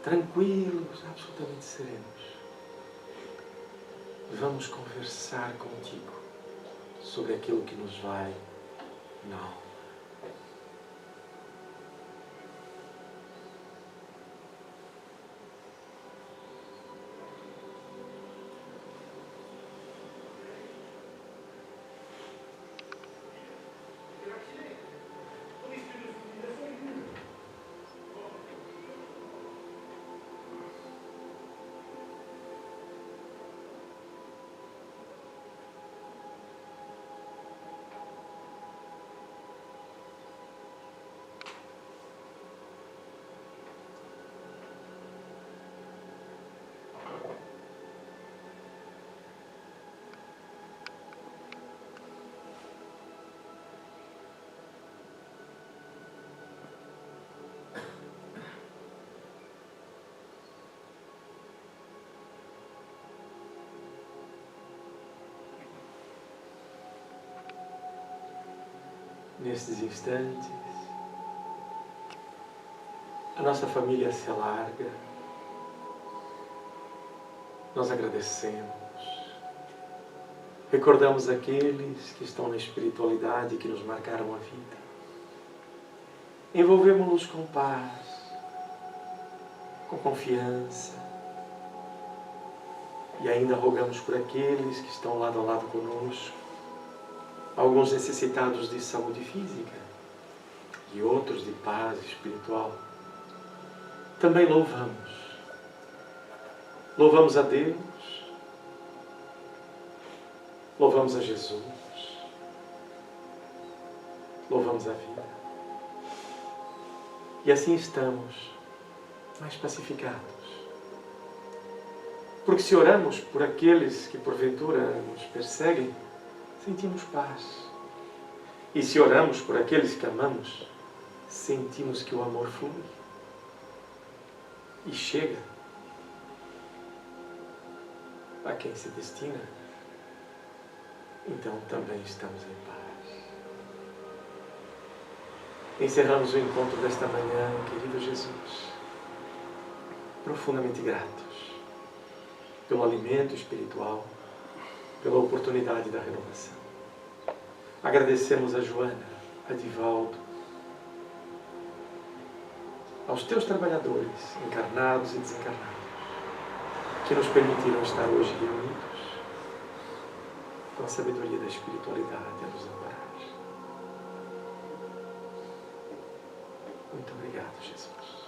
tranquilos, absolutamente serenos, vamos conversar contigo sobre aquilo que nos vai na alma. Nestes instantes, a nossa família se alarga, nós agradecemos, recordamos aqueles que estão na espiritualidade que nos marcaram a vida, envolvemos-los com paz, com confiança e ainda rogamos por aqueles que estão lado a lado conosco, alguns necessitados de saúde física e outros de paz espiritual. Também louvamos. Louvamos a Deus, louvamos a Jesus, louvamos a vida. E assim estamos, mais pacificados. Porque se oramos por aqueles que porventura nos perseguem, sentimos paz. E se oramos por aqueles que amamos, sentimos que o amor flui e chega a quem se destina. Então também estamos em paz. Encerramos o encontro desta manhã, querido Jesus, profundamente gratos pelo alimento espiritual, pela oportunidade da renovação. Agradecemos a Joana, a Divaldo, aos teus trabalhadores, encarnados e desencarnados, que nos permitiram estar hoje reunidos com a sabedoria da espiritualidade a nos amparar. Muito obrigado, Jesus.